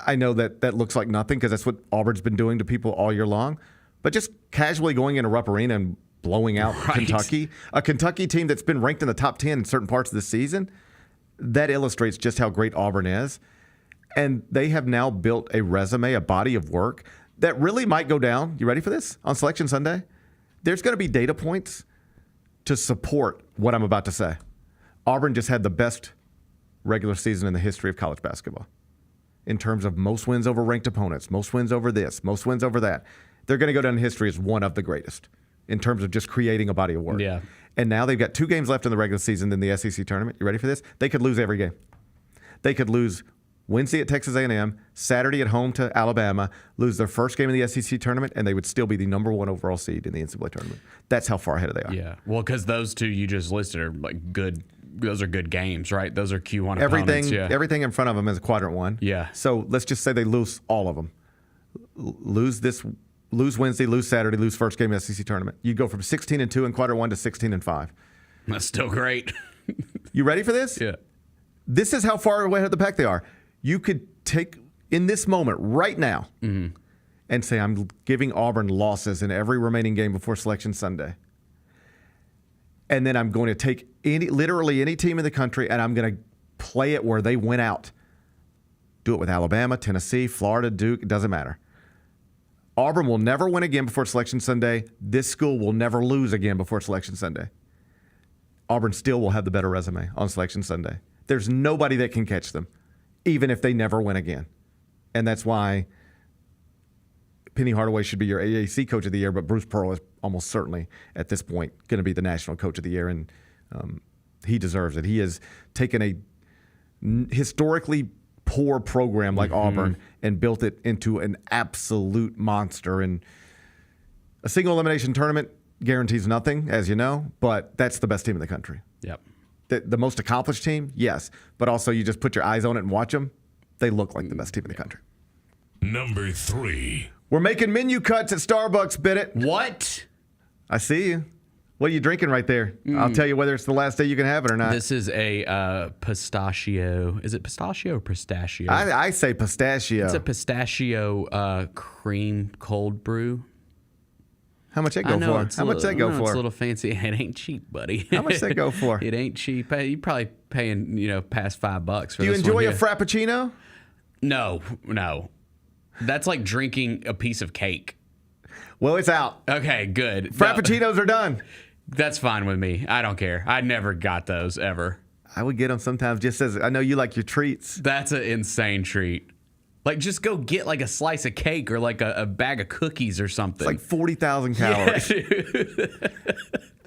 [SPEAKER 2] I know that looks like nothing because that's what Auburn's been doing to people all year long, but just casually going into Rupp Arena and blowing out Kentucky, a Kentucky team that's been ranked in the top 10 in certain parts of the season, that illustrates just how great Auburn is. And they have now built a resume, a body of work that really might go down. You ready for this? On Selection Sunday, there's going to be data points to support what I'm about to say. Auburn just had the best regular season in the history of college basketball in terms of most wins over ranked opponents, most wins over this, most wins over that. They're going to go down in history as one of the greatest in terms of just creating a body of work.
[SPEAKER 3] Yeah.
[SPEAKER 2] And now they've got 2 games left in the regular season in the SEC tournament. You ready for this? They could lose every game. They could lose Wednesday at Texas A&M, Saturday at home to Alabama, lose their first game in the SEC tournament, and they would still be the number 1 overall seed in the NCAA tournament. That's how far ahead they are.
[SPEAKER 3] Yeah. Well, because those 2 you just listed are like good. Those are good games, right? Those are Q1 opponents. Yeah.
[SPEAKER 2] Everything in front of them is a quadrant 1.
[SPEAKER 3] Yeah.
[SPEAKER 2] So let's just say they lose all of them. Lose Wednesday, lose Saturday, lose first game in the SEC tournament. You go from 16-2 in quadrant 1 to 16-5.
[SPEAKER 3] That's still great.
[SPEAKER 2] You ready for this?
[SPEAKER 3] Yeah.
[SPEAKER 2] This is how far away ahead of the pack they are. You could take, in this moment, right now, and say, I'm giving Auburn losses in every remaining game before Selection Sunday. And then I'm going to take literally any team in the country, and I'm going to play it where they win out. Do it with Alabama, Tennessee, Florida, Duke, it doesn't matter. Auburn will never win again before Selection Sunday. This school will never lose again before Selection Sunday. Auburn still will have the better resume on Selection Sunday. There's nobody that can catch them, even if they never win again. And that's why Penny Hardaway should be your AAC Coach of the Year, but Bruce Pearl is almost certainly, at this point, going to be the National Coach of the Year, and he deserves it. He has taken a historically poor program like Auburn and built it into an absolute monster. And a single elimination tournament guarantees nothing, as you know, but that's the best team in the country.
[SPEAKER 3] Yep.
[SPEAKER 2] The most accomplished team, yes, but also you just put your eyes on it and watch them. They look like the best team in the country.
[SPEAKER 1] Number 3.
[SPEAKER 2] We're making menu cuts at Starbucks, Bennett.
[SPEAKER 3] What?
[SPEAKER 2] I see you. What are you drinking right there? I'll tell you whether it's the last day you can have it or not.
[SPEAKER 3] This is a pistachio. Is it pistachio or pistachio?
[SPEAKER 2] I say pistachio.
[SPEAKER 3] It's a pistachio cream cold brew.
[SPEAKER 2] How much that go for? How much that go for?
[SPEAKER 3] It's a little fancy. It ain't cheap, buddy.
[SPEAKER 2] How much that go for?
[SPEAKER 3] It ain't cheap. You're probably paying, past $5 for
[SPEAKER 2] Do you
[SPEAKER 3] this
[SPEAKER 2] enjoy
[SPEAKER 3] one,
[SPEAKER 2] a Frappuccino?
[SPEAKER 3] No. That's like drinking a piece of cake.
[SPEAKER 2] Well, it's out.
[SPEAKER 3] Okay, good.
[SPEAKER 2] Frappuccinos are done.
[SPEAKER 3] That's fine with me. I don't care. I never got those ever.
[SPEAKER 2] I would get them sometimes just as I know you like your treats.
[SPEAKER 3] That's an insane treat. Like, just go get like a slice of cake or like a bag of cookies or something.
[SPEAKER 2] It's like 40,000 calories.
[SPEAKER 3] Yeah, dude.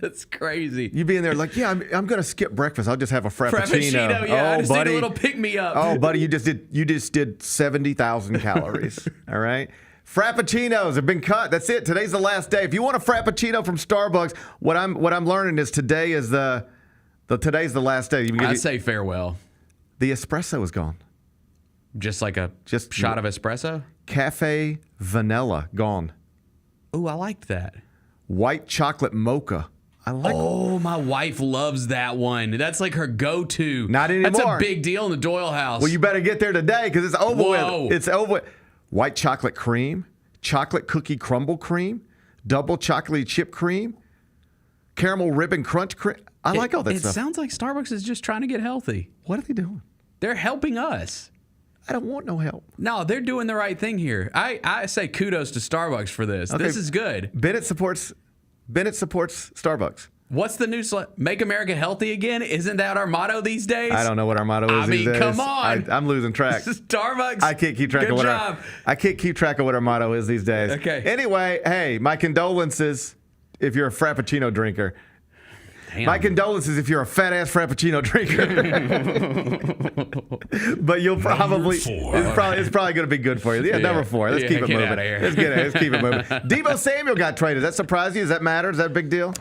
[SPEAKER 3] That's crazy.
[SPEAKER 2] You be in there like, yeah, I'm going to skip breakfast. I'll just have a Frappuccino.
[SPEAKER 3] Yeah, I just need a little pick-me-up.
[SPEAKER 2] Oh, buddy, you just did 70,000 calories. All right? Frappuccinos have been cut. That's it. Today's the last day. If you want a Frappuccino from Starbucks, what I'm learning is today is today's the last day.
[SPEAKER 3] I say farewell.
[SPEAKER 2] The espresso is gone.
[SPEAKER 3] Just like a shot of espresso?
[SPEAKER 2] Cafe vanilla gone.
[SPEAKER 3] Ooh, I liked that.
[SPEAKER 2] White chocolate mocha.
[SPEAKER 3] Oh, my wife loves that one. That's like her go-to.
[SPEAKER 2] Not anymore.
[SPEAKER 3] That's a big deal in the Doyle house.
[SPEAKER 2] Well, you better get there today because it's over with. It's over with. White chocolate cream, chocolate cookie crumble cream, double chocolate chip cream, caramel ribbon crunch cream. I like all that stuff.
[SPEAKER 3] It sounds like Starbucks is just trying to get healthy.
[SPEAKER 2] What are they doing?
[SPEAKER 3] They're helping us.
[SPEAKER 2] I don't want no help.
[SPEAKER 3] No, they're doing the right thing here. I say kudos to Starbucks for this.
[SPEAKER 2] Okay.
[SPEAKER 3] This is good.
[SPEAKER 2] Bennett supports Starbucks.
[SPEAKER 3] What's the new Make America Healthy Again? Isn't that our motto these days?
[SPEAKER 2] I don't know what our motto is these days.
[SPEAKER 3] Come on.
[SPEAKER 2] I'm losing track.
[SPEAKER 3] Starbucks.
[SPEAKER 2] I can't keep track of what our motto is these days.
[SPEAKER 3] Okay.
[SPEAKER 2] Anyway, hey, my condolences if you're a Frappuccino drinker.
[SPEAKER 3] Damn.
[SPEAKER 2] My condolences if you're a fat ass Frappuccino drinker. But you'll probably it's probably going to be good for you. Yeah, number 4. Let's keep it moving.
[SPEAKER 3] Out of here.
[SPEAKER 2] Let's keep it moving. Deebo Samuel got traded. Does that surprise you? Does that matter? Is that a big deal?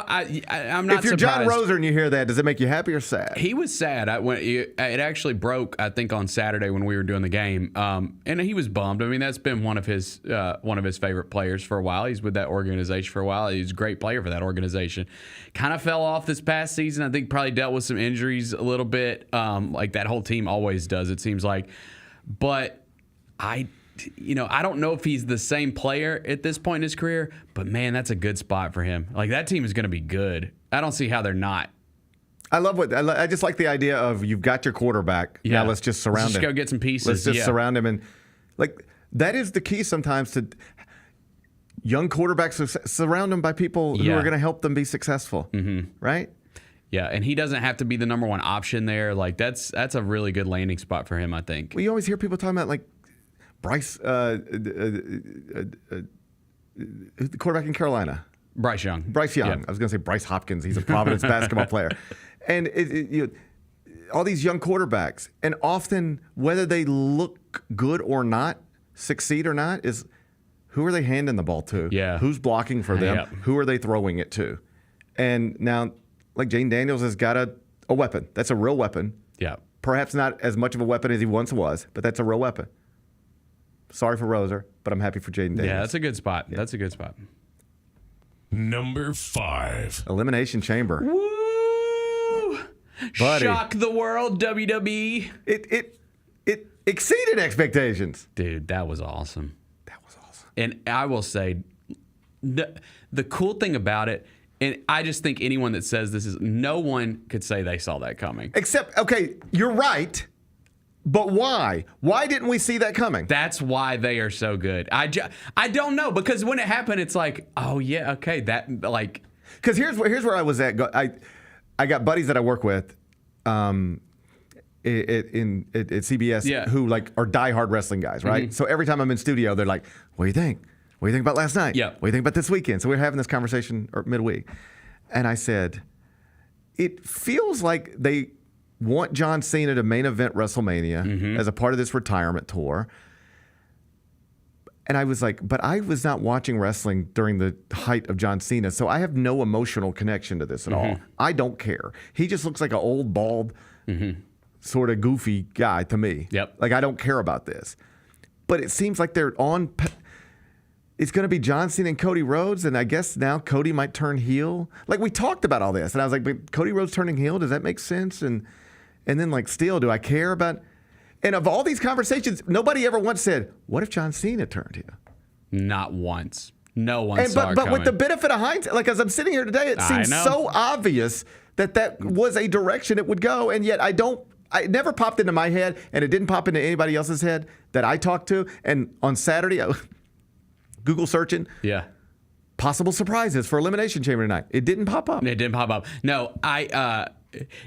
[SPEAKER 3] I'm not.
[SPEAKER 2] If you're
[SPEAKER 3] surprised.
[SPEAKER 2] John Roser and you hear that, does it make you happy or sad?
[SPEAKER 3] He was sad. It actually broke, I think, on Saturday when we were doing the game, and he was bummed. I mean, that's been one of his favorite players for a while. He's with that organization for a while. He's a great player for that organization. Kind of fell off this past season. I think probably dealt with some injuries a little bit, like that whole team always does. It seems like, but I don't know if he's the same player at this point in his career, but man, that's a good spot for him. Like that team is going to be good. I don't see how they're not.
[SPEAKER 2] I just like the idea of you've got your quarterback.
[SPEAKER 3] Yeah.
[SPEAKER 2] Now let's just surround him.
[SPEAKER 3] Let's go get some pieces.
[SPEAKER 2] Let's just surround him. And like that is the key sometimes to young quarterbacks. Surround them by people who are going to help them be successful. Mm-hmm. Right?
[SPEAKER 3] Yeah, and he doesn't have to be the number one option there. Like that's a really good landing spot for him, I think.
[SPEAKER 2] Well, you always hear people talking about like Bryce, the quarterback in Carolina.
[SPEAKER 3] Bryce Young.
[SPEAKER 2] Yeah.
[SPEAKER 3] I
[SPEAKER 2] was going to say Bryce Hopkins. He's a Providence basketball player. And all these young quarterbacks, and often whether they look good or not, succeed or not, is who are they handing the ball to?
[SPEAKER 3] Yeah.
[SPEAKER 2] Who's blocking for them?
[SPEAKER 3] Yep.
[SPEAKER 2] Who are they throwing it to? And now, like Jane Daniels has got a weapon. That's a real weapon.
[SPEAKER 3] Yeah.
[SPEAKER 2] Perhaps not as much of a weapon as he once was, but that's a real weapon. Sorry for Roser, but I'm happy for Jaden Daniels.
[SPEAKER 3] Yeah, that's a good spot. Yeah. That's a good spot.
[SPEAKER 1] Number 5.
[SPEAKER 2] Elimination Chamber.
[SPEAKER 3] Woo!
[SPEAKER 2] Buddy.
[SPEAKER 3] Shock the world, WWE.
[SPEAKER 2] It exceeded expectations.
[SPEAKER 3] Dude, that was awesome. And I will say, the cool thing about it, and I just think anyone that says this is, no one could say they saw that coming.
[SPEAKER 2] Except, okay, you're right. But why? Why didn't we see that coming?
[SPEAKER 3] That's why they are so good. I don't know, because when it happened, it's like, oh yeah, okay, that like.
[SPEAKER 2] Because here's where I was at. I got buddies that I work with, at CBS who like are diehard wrestling guys, right?
[SPEAKER 3] Mm-hmm.
[SPEAKER 2] So every time I'm in studio, they're like, "What do you think? What do you think about last night?
[SPEAKER 3] Yeah.
[SPEAKER 2] What do you think about this weekend?" So we're having this conversation midweek, and I said, "It feels like they want John Cena to main event WrestleMania as a part of this retirement tour." And I was like, but I was not watching wrestling during the height of John Cena, so I have no emotional connection to this at all. I don't care. He just looks like an old, bald, sort of goofy guy to me.
[SPEAKER 3] Yep.
[SPEAKER 2] Like, I don't care about this. But it seems like they're on. It's going to be John Cena and Cody Rhodes, and I guess now Cody might turn heel. Like, we talked about all this, and I was like, but Cody Rhodes turning heel, does that make sense? And then, like, still, do I care about? And of all these conversations, nobody ever once said, what if John Cena turned heel?
[SPEAKER 3] Not once. No one saw it
[SPEAKER 2] But
[SPEAKER 3] coming.
[SPEAKER 2] with the benefit of hindsight, like as I'm sitting here today, it seems so obvious that was a direction it would go. And yet it never popped into my head, and it didn't pop into anybody else's head that I talked to. And on Saturday, I was Google searching.
[SPEAKER 3] Yeah.
[SPEAKER 2] Possible surprises for Elimination Chamber tonight. It didn't pop up.
[SPEAKER 3] It didn't pop up. No,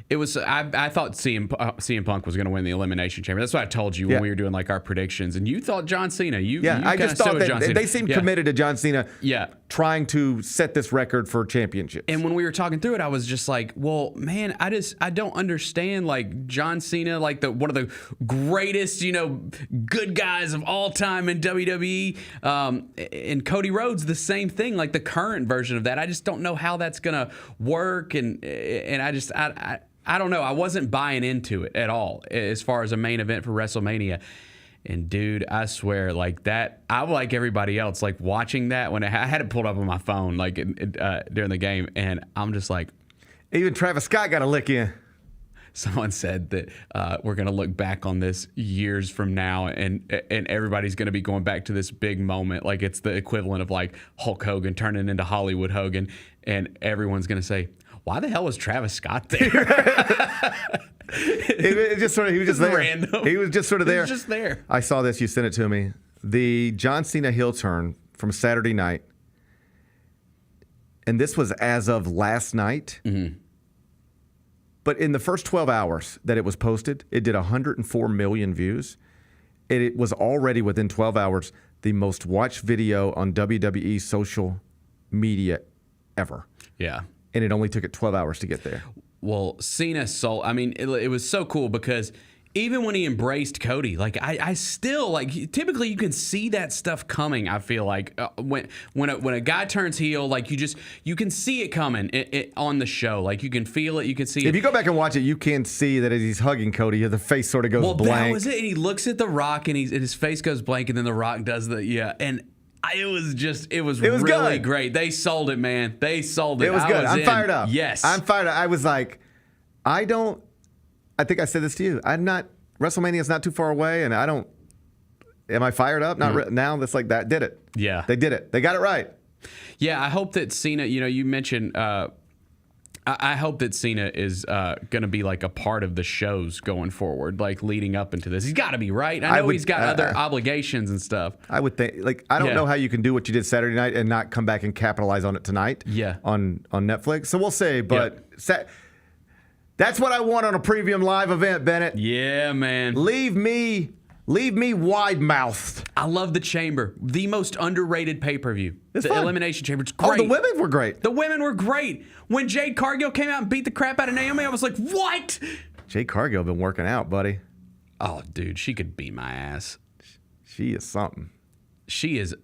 [SPEAKER 3] it was. I thought CM Punk was going to win the Elimination Chamber. That's what I told you when we were doing like our predictions. And you thought John Cena.
[SPEAKER 2] I just thought that they seemed committed to John Cena.
[SPEAKER 3] Yeah.
[SPEAKER 2] Trying to set this record for championships.
[SPEAKER 3] And when we were talking through it, I was just like, well, man, I don't understand like John Cena, like one of the greatest, good guys of all time in WWE. And Cody Rhodes, the same thing, like the current version of that. I just don't know how that's gonna work, and I don't know. I wasn't buying into it at all as far as a main event for WrestleMania. And dude, I swear, like that, I'm like everybody else, like watching that when I had it pulled up on my phone, like during the game, and I'm just like,
[SPEAKER 2] even Travis Scott got a lick in.
[SPEAKER 3] Someone said that we're gonna look back on this years from now, and everybody's gonna be going back to this big moment, like it's the equivalent of like Hulk Hogan turning into Hollywood Hogan, and everyone's gonna say, why the hell was Travis Scott there?
[SPEAKER 2] It just sort of, he was just there.
[SPEAKER 3] Random.
[SPEAKER 2] He was just sort of there.
[SPEAKER 3] He was just there.
[SPEAKER 2] I saw this. You sent it to me. The John Cena heel turn from Saturday night, and this was as of last night.
[SPEAKER 3] Mm-hmm.
[SPEAKER 2] But in the first 12 hours that it was posted, it did 104 million views. And it was already within 12 hours the most watched video on WWE social media ever.
[SPEAKER 3] Yeah.
[SPEAKER 2] And it only took it 12 hours to get there.
[SPEAKER 3] Well, Cena sold. I mean, it was so cool because even when he embraced Cody, like I still like. Typically, you can see that stuff coming. I feel like when a guy turns heel, like you can see it coming on the show. Like you can feel it, you can see it.
[SPEAKER 2] If you go back and watch it, you can see that as he's hugging Cody, the face sort of goes blank.
[SPEAKER 3] That was it. And he looks at The Rock, and his face goes blank, and then The Rock does and. It was really
[SPEAKER 2] good.
[SPEAKER 3] Great. They sold it, man. They sold it.
[SPEAKER 2] It was good. I'm fired up.
[SPEAKER 3] Yes.
[SPEAKER 2] I'm fired up. I was like, I think I said this to you. WrestleMania's not too far away, and am I fired up? Not now. That's like that did it.
[SPEAKER 3] Yeah.
[SPEAKER 2] They did it. They got it right.
[SPEAKER 3] Yeah, I hope that Cena, you mentioned, I hope that Cena is going to be like a part of the shows going forward, like leading up into this. He's got to be, right? I know he's got other obligations and stuff.
[SPEAKER 2] I would think, I don't know how you can do what you did Saturday night and not come back and capitalize on it tonight.
[SPEAKER 3] Yeah.
[SPEAKER 2] On Netflix. So we'll see, but that's what I want on a Premium Live event, Bennett.
[SPEAKER 3] Yeah, man.
[SPEAKER 2] Leave me wide-mouthed.
[SPEAKER 3] I love the Chamber. The most underrated pay-per-view.
[SPEAKER 2] It's
[SPEAKER 3] the
[SPEAKER 2] fun.
[SPEAKER 3] Elimination Chamber. It's great.
[SPEAKER 2] Oh, the women were great.
[SPEAKER 3] The women were great. When Jade Cargill came out and beat the crap out of Naomi, I was like, what?
[SPEAKER 2] Jade Cargill been working out, buddy.
[SPEAKER 3] Oh, dude, she could beat my ass.
[SPEAKER 2] She is something.
[SPEAKER 3] She's a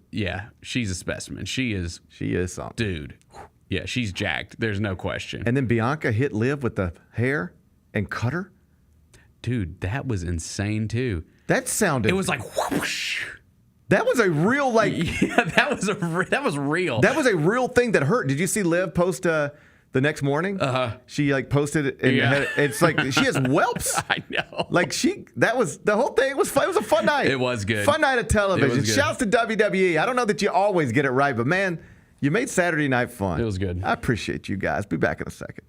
[SPEAKER 3] specimen. She is
[SPEAKER 2] something.
[SPEAKER 3] Dude. Yeah, she's jacked. There's no question.
[SPEAKER 2] And then Bianca hit Liv with the hair and cut her.
[SPEAKER 3] Dude, that was insane, too.
[SPEAKER 2] That sounded.
[SPEAKER 3] It was like whoosh.
[SPEAKER 2] That was a real
[SPEAKER 3] Yeah, that was real.
[SPEAKER 2] That was a real thing that hurt. Did you see Liv post the next morning? She posted it. And it's like she has whelps.
[SPEAKER 3] I know.
[SPEAKER 2] That was the whole thing. It was fun. It was a fun night.
[SPEAKER 3] It was good.
[SPEAKER 2] Fun night of television.
[SPEAKER 3] It was
[SPEAKER 2] Shouts to WWE. I don't know that you always get it right, but man, you made Saturday night fun.
[SPEAKER 3] It was good.
[SPEAKER 2] I appreciate you guys. Be back in a second.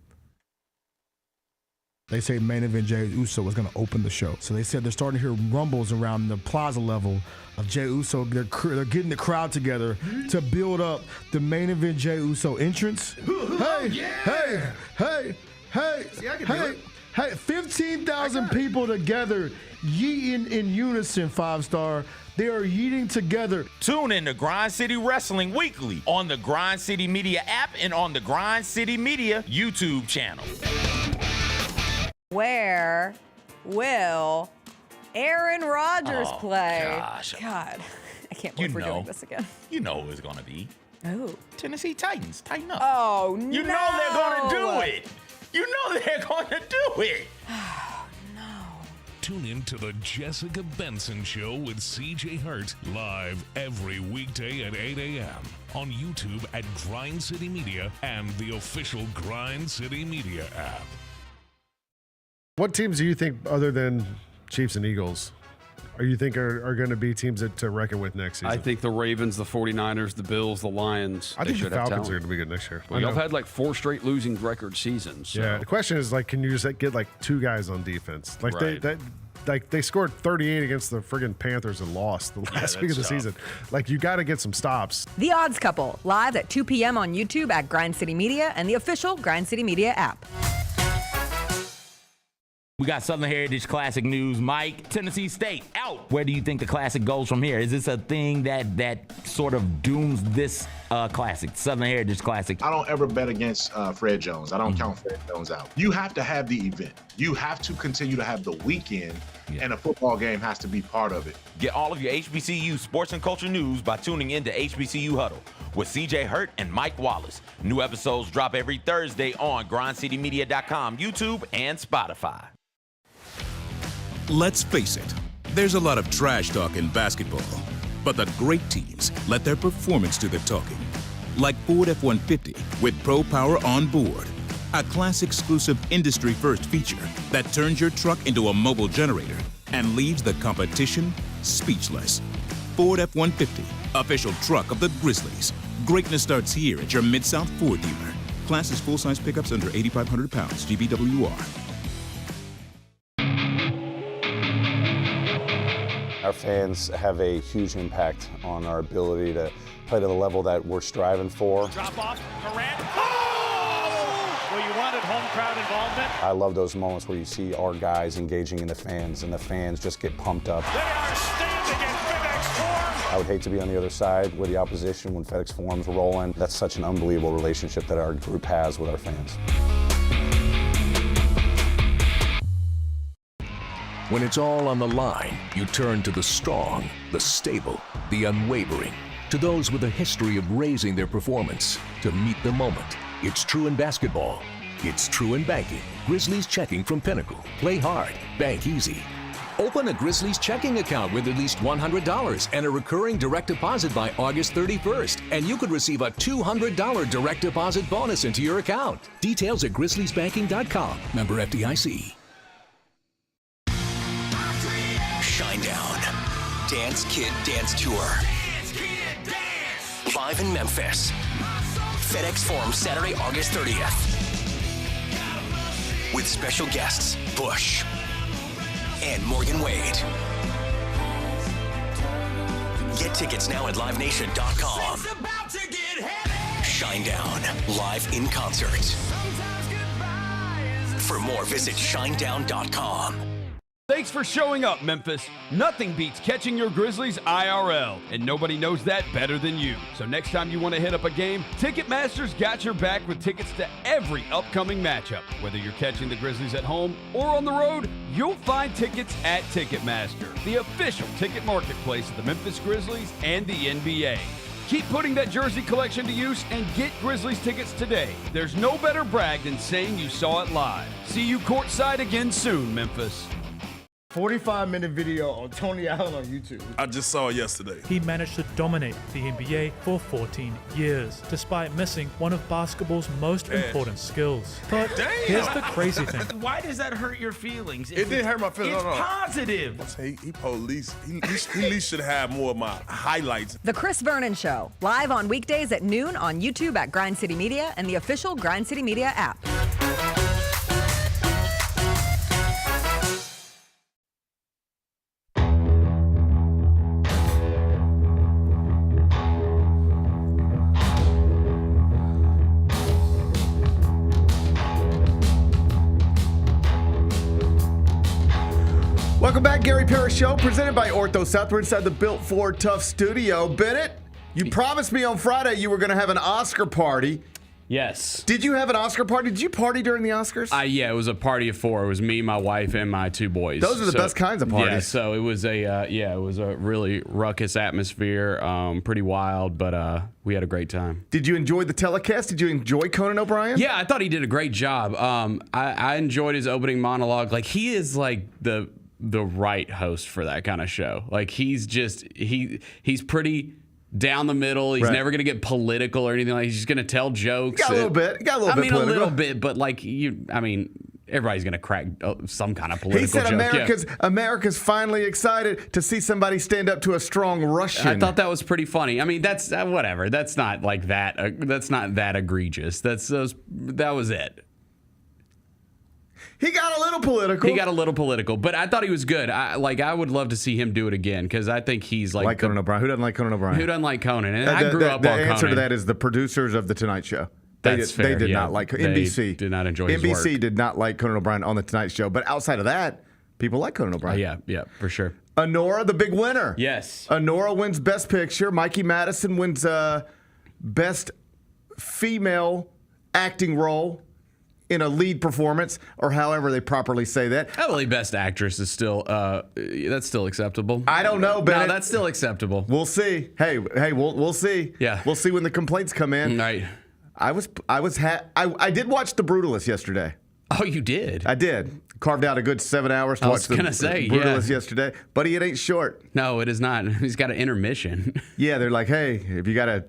[SPEAKER 12] They say main event Jey Uso was going to open the show. So they said they're starting to hear rumbles around the plaza level of Jey Uso. They're getting the crowd together to build up the main event Jey Uso entrance. Hey, 15,000 people together yeeting in unison, 5-star. They are yeeting together.
[SPEAKER 8] Tune in to Grind City Wrestling weekly on the Grind City Media app and on the Grind City Media YouTube channel.
[SPEAKER 10] Where will Aaron Rodgers play?
[SPEAKER 8] Gosh.
[SPEAKER 10] God, I can't believe we're doing this again.
[SPEAKER 8] You know who it's going to be.
[SPEAKER 10] Oh.
[SPEAKER 8] Tennessee Titans. Tighten up.
[SPEAKER 10] Oh, no.
[SPEAKER 8] You know they're going to do it. You know they're going to do it.
[SPEAKER 1] Tune in to the Jessica Benson Show with CJ Hurt live every weekday at 8 a.m. on YouTube at Grind City Media and the official Grind City Media app.
[SPEAKER 13] What teams do you think, other than Chiefs and Eagles, are going to be teams to reckon with next season?
[SPEAKER 11] I think the Ravens, the 49ers, the Bills, the Lions.
[SPEAKER 13] I think the Falcons are going to be good next year.
[SPEAKER 11] Well, y'all have had 4 straight losing record seasons. So.
[SPEAKER 13] Yeah, the question is, can you just get 2 guys on defense? They scored 38 against the friggin' Panthers and lost the last week of the season. You got to get some stops.
[SPEAKER 10] The Odds Couple, live at 2 p.m. on YouTube at Grind City Media and the official Grind City Media app.
[SPEAKER 8] We got Southern Heritage Classic news. Mike, Tennessee State out. Where do you think the Classic goes from here? Is this a thing that sort of dooms this Classic, Southern Heritage Classic?
[SPEAKER 16] I don't ever bet against Fred Jones. I don't count Fred Jones out. You have to have the event. You have to continue to have the weekend, and a football game has to be part of it.
[SPEAKER 8] Get all of your HBCU sports and culture news by tuning in to HBCU Huddle with CJ Hurt and Mike Wallace. New episodes drop every Thursday on grindcitymedia.com, YouTube, and Spotify.
[SPEAKER 21] Let's face it, there's a lot of trash talk in basketball, but the great teams let their performance do the talking. Like Ford F-150 with Pro Power on board, a class-exclusive industry-first feature that turns your truck into a mobile generator and leaves the competition speechless. Ford F-150, official truck of the Grizzlies. Greatness starts here at your Mid-South Ford dealer. Class is full-size pickups under 8,500 pounds, GVWR.
[SPEAKER 17] Our fans have a huge impact on our ability to play to the level that we're striving for.
[SPEAKER 4] Drop off, Durant. Oh! Well, you wanted home crowd involvement.
[SPEAKER 17] I love those moments where you see our guys engaging in the fans, and the fans just get pumped up.
[SPEAKER 4] They are standing in FedEx Forum.
[SPEAKER 17] I would hate to be on the other side with the opposition when FedEx Forum's rolling. That's such an unbelievable relationship that our group has with our fans.
[SPEAKER 1] When it's all on the line, you turn to the strong, the stable, the unwavering. To those with a history of raising their performance, to meet the moment. It's true in basketball. It's true in banking. Grizzlies Checking from Pinnacle. Play hard, bank easy. Open a Grizzlies checking account with at least $100 and a recurring direct deposit by August 31st, and you could receive a $200 direct deposit bonus into your account. Details at grizzliesbanking.com. Member FDIC.
[SPEAKER 7] Shinedown. Dance Kid Dance Tour. Live in Memphis. FedEx Forum Saturday, August 30th. With special guests, Bush and Morgan Wade. Get tickets now at livenation.com. Shinedown, live in concert. For more, visit shinedown.com.
[SPEAKER 11] Thanks for showing up, Memphis. Nothing beats catching your Grizzlies IRL, and nobody knows that better than you. So next time you want to hit up a game, Ticketmaster's got your back with tickets to every upcoming matchup. Whether you're catching the Grizzlies at home or on the road, you'll find tickets at Ticketmaster, the official ticket marketplace of the Memphis Grizzlies and the NBA. Keep putting that jersey collection to use and get Grizzlies tickets today. There's no better brag than saying you saw it live. See you courtside again soon, Memphis.
[SPEAKER 12] 45-minute video on Tony Allen on YouTube.
[SPEAKER 18] I just saw it yesterday.
[SPEAKER 19] He managed to dominate the NBA for 14 years, despite missing one of basketball's most important skills. But here's the crazy thing.
[SPEAKER 20] Why does that hurt your feelings?
[SPEAKER 18] It didn't hurt my feelings.
[SPEAKER 20] It's positive.
[SPEAKER 18] He police. He at least should have more of my highlights.
[SPEAKER 10] The Chris Vernon Show, live on weekdays at noon on YouTube at Grind City Media and the official Grind City Media app.
[SPEAKER 2] Welcome back, Gary Parrish Show, presented by Ortho South. We're inside the Built Ford Tough studio. Bennett, you promised me on Friday you were going to have an Oscar party.
[SPEAKER 3] Yes.
[SPEAKER 2] Did you have an Oscar party? Did you party during the Oscars?
[SPEAKER 3] Yeah, it was a party of four. It was me, my wife, and my two boys.
[SPEAKER 2] Those are the best kinds of parties.
[SPEAKER 3] Yeah, so it was it was a really ruckus atmosphere, pretty wild, but we had a great time.
[SPEAKER 2] Did you enjoy the telecast? Did you enjoy Conan O'Brien?
[SPEAKER 3] Yeah, I thought he did a great job. I enjoyed his opening monologue. Like, he is like the right host for that kind of show. Like, he's just he's pretty down the middle. He's never going to get political or anything. Like, he's just going to tell jokes.
[SPEAKER 2] Got a little bit.
[SPEAKER 3] I mean, a little bit, but like everybody's going to crack some kind of political
[SPEAKER 2] joke. He said America's finally excited to see somebody stand up to a strong Russian.
[SPEAKER 3] I thought that was pretty funny. I mean, that's whatever. That's not like that. That's not that egregious. That was it.
[SPEAKER 2] He got a little political.
[SPEAKER 3] But I thought he was good. I would love to see him do it again, because I think he's like
[SPEAKER 2] Conan O'Brien. Who doesn't like Conan O'Brien?
[SPEAKER 3] Who doesn't like Conan? And I grew up on Conan.
[SPEAKER 2] The answer to that is the producers of The Tonight Show. They did not like NBC.
[SPEAKER 3] They did not enjoy his work.
[SPEAKER 2] NBC did not like Conan O'Brien on The Tonight Show. But outside of that, people like Conan O'Brien.
[SPEAKER 3] Yeah, for sure.
[SPEAKER 2] Anora, the big winner.
[SPEAKER 3] Yes.
[SPEAKER 2] Anora wins Best Picture. Mikey Madison wins Best Female Acting Role in a lead performance, or however they properly say that.
[SPEAKER 3] I believe Best Actress is still that's still acceptable.
[SPEAKER 2] I don't know, Bennett.
[SPEAKER 3] No, that's still acceptable.
[SPEAKER 2] We'll see. Hey, we'll see.
[SPEAKER 3] Yeah,
[SPEAKER 2] we'll see when the complaints come in.
[SPEAKER 3] Right.
[SPEAKER 2] I did watch The Brutalist yesterday.
[SPEAKER 3] Oh, you did?
[SPEAKER 2] I did. Carved out a good 7 hours to watch The Brutalist yesterday. Buddy, it ain't short.
[SPEAKER 3] No, it is not. He's got an intermission.
[SPEAKER 2] Yeah, they're like, hey, if you got to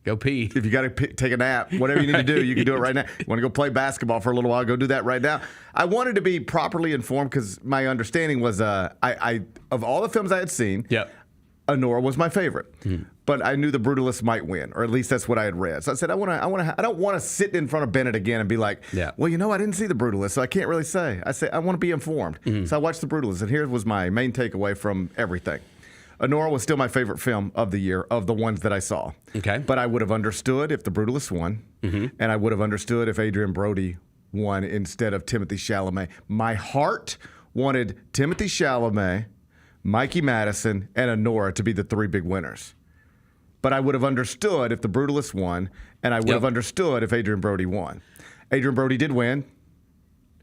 [SPEAKER 3] go pee.
[SPEAKER 2] If you got to take a nap, whatever you need to do, you can do it right now. You want to go play basketball for a little while, go do that right now. I wanted to be properly informed because my understanding was I of all the films I had seen, Anora was my favorite. But I knew The Brutalist might win, or at least that's what I had read. So I said, I don't want to sit in front of Bennett again and be like, well, I didn't see The Brutalist, so I can't really say. I say I want to be informed. So I watched The Brutalist, and here was my main takeaway from everything. Anora was still my favorite film of the year, of the ones that I saw.
[SPEAKER 3] Okay.
[SPEAKER 2] But I would have understood if The Brutalist won, and I would have understood if Adrian Brody won instead of Timothée Chalamet. My heart wanted Timothée Chalamet, Mikey Madison, and Anora to be the three big winners. But I would have understood if The Brutalist won, and I would have understood if Adrian Brody won. Adrian Brody did win.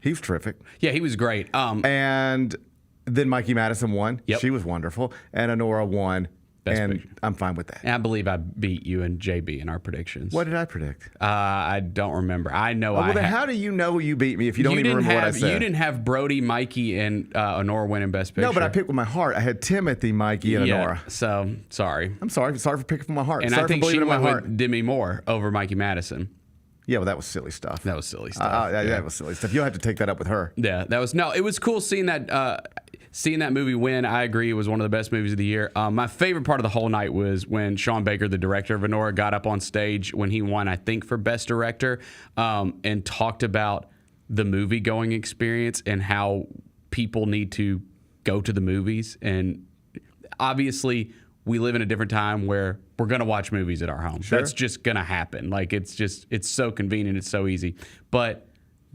[SPEAKER 2] He was terrific.
[SPEAKER 3] Yeah, he was great.
[SPEAKER 2] And Then Mikey Madison won.
[SPEAKER 3] Yep.
[SPEAKER 2] She was wonderful. And Anora won.
[SPEAKER 3] Best
[SPEAKER 2] and
[SPEAKER 3] picture.
[SPEAKER 2] I'm fine with that.
[SPEAKER 3] And I believe I beat you and JB in our predictions.
[SPEAKER 2] What did I predict?
[SPEAKER 3] I don't remember. I know
[SPEAKER 2] well, then how do you know you beat me if you don't even remember what I said?
[SPEAKER 3] You didn't have Brody, Mikey, and Anora winning Best Picture.
[SPEAKER 2] No, but I picked with my heart. I had Timothy, Mikey, and Anora.
[SPEAKER 3] So, sorry.
[SPEAKER 2] I'm sorry. Sorry for picking from my heart.
[SPEAKER 3] And
[SPEAKER 2] sorry
[SPEAKER 3] I think
[SPEAKER 2] for
[SPEAKER 3] she
[SPEAKER 2] believing in my
[SPEAKER 3] went
[SPEAKER 2] heart.
[SPEAKER 3] with Demi Moore over Mikey Madison.
[SPEAKER 2] Yeah, well, that was silly stuff.
[SPEAKER 3] That was silly stuff.
[SPEAKER 2] That was silly stuff. You'll have to take that up with her.
[SPEAKER 3] Yeah, it was cool seeing that movie win. I agree, it was one of the best movies of the year. My favorite part of the whole night was when Sean Baker, the director of Anora, got up on stage when he won, I think, for Best Director, and talked about the movie going experience and how people need to go to the movies. And obviously, we live in a different time where we're going to watch movies at our home.
[SPEAKER 2] Sure.
[SPEAKER 3] That's just going to happen. Like, it's so convenient. It's so easy. But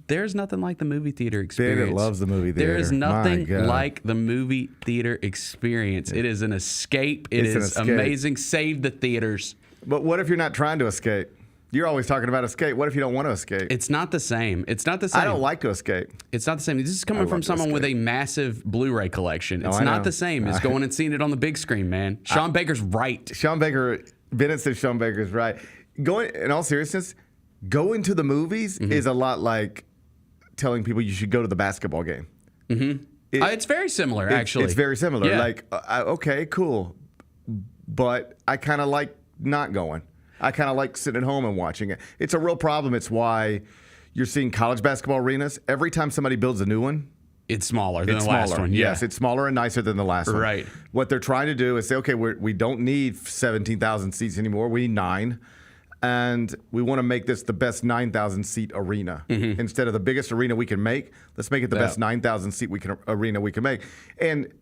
[SPEAKER 3] there's nothing like the movie theater experience.
[SPEAKER 2] Bennett loves the movie theater.
[SPEAKER 3] There is nothing like the movie theater experience. It is an escape. It's an escape. Amazing. Save the theaters.
[SPEAKER 2] But what if you're not trying to escape? You're always talking about escape. What if you don't want to escape?
[SPEAKER 3] It's not the same. It's not the same.
[SPEAKER 2] I don't like to escape.
[SPEAKER 3] It's not the same. This is coming from someone with a massive Blu-ray collection. It's not the same as going and seeing it on the big screen, man. Sean Baker's right.
[SPEAKER 2] Bennett says Sean Baker's right. In all seriousness, going to the movies is a lot like telling people you should go to the basketball game.
[SPEAKER 3] It's very similar, actually.
[SPEAKER 2] It's very similar.
[SPEAKER 3] Yeah.
[SPEAKER 2] Like, okay, cool. But I kind of like not going. I kind of like sitting at home and watching it. It's a real problem. It's why you're seeing college basketball arenas. Every time somebody builds a new one,
[SPEAKER 3] it's smaller than the last one. Yeah.
[SPEAKER 2] Yes, it's smaller and nicer than the last one.
[SPEAKER 3] Right.
[SPEAKER 2] What they're trying to do is say, okay, we don't need 17,000 seats anymore. We need 9. And we want to make this the best 9,000 seat arena. Instead of the biggest arena we can make, let's make it the best 9,000 seat arena we can make. And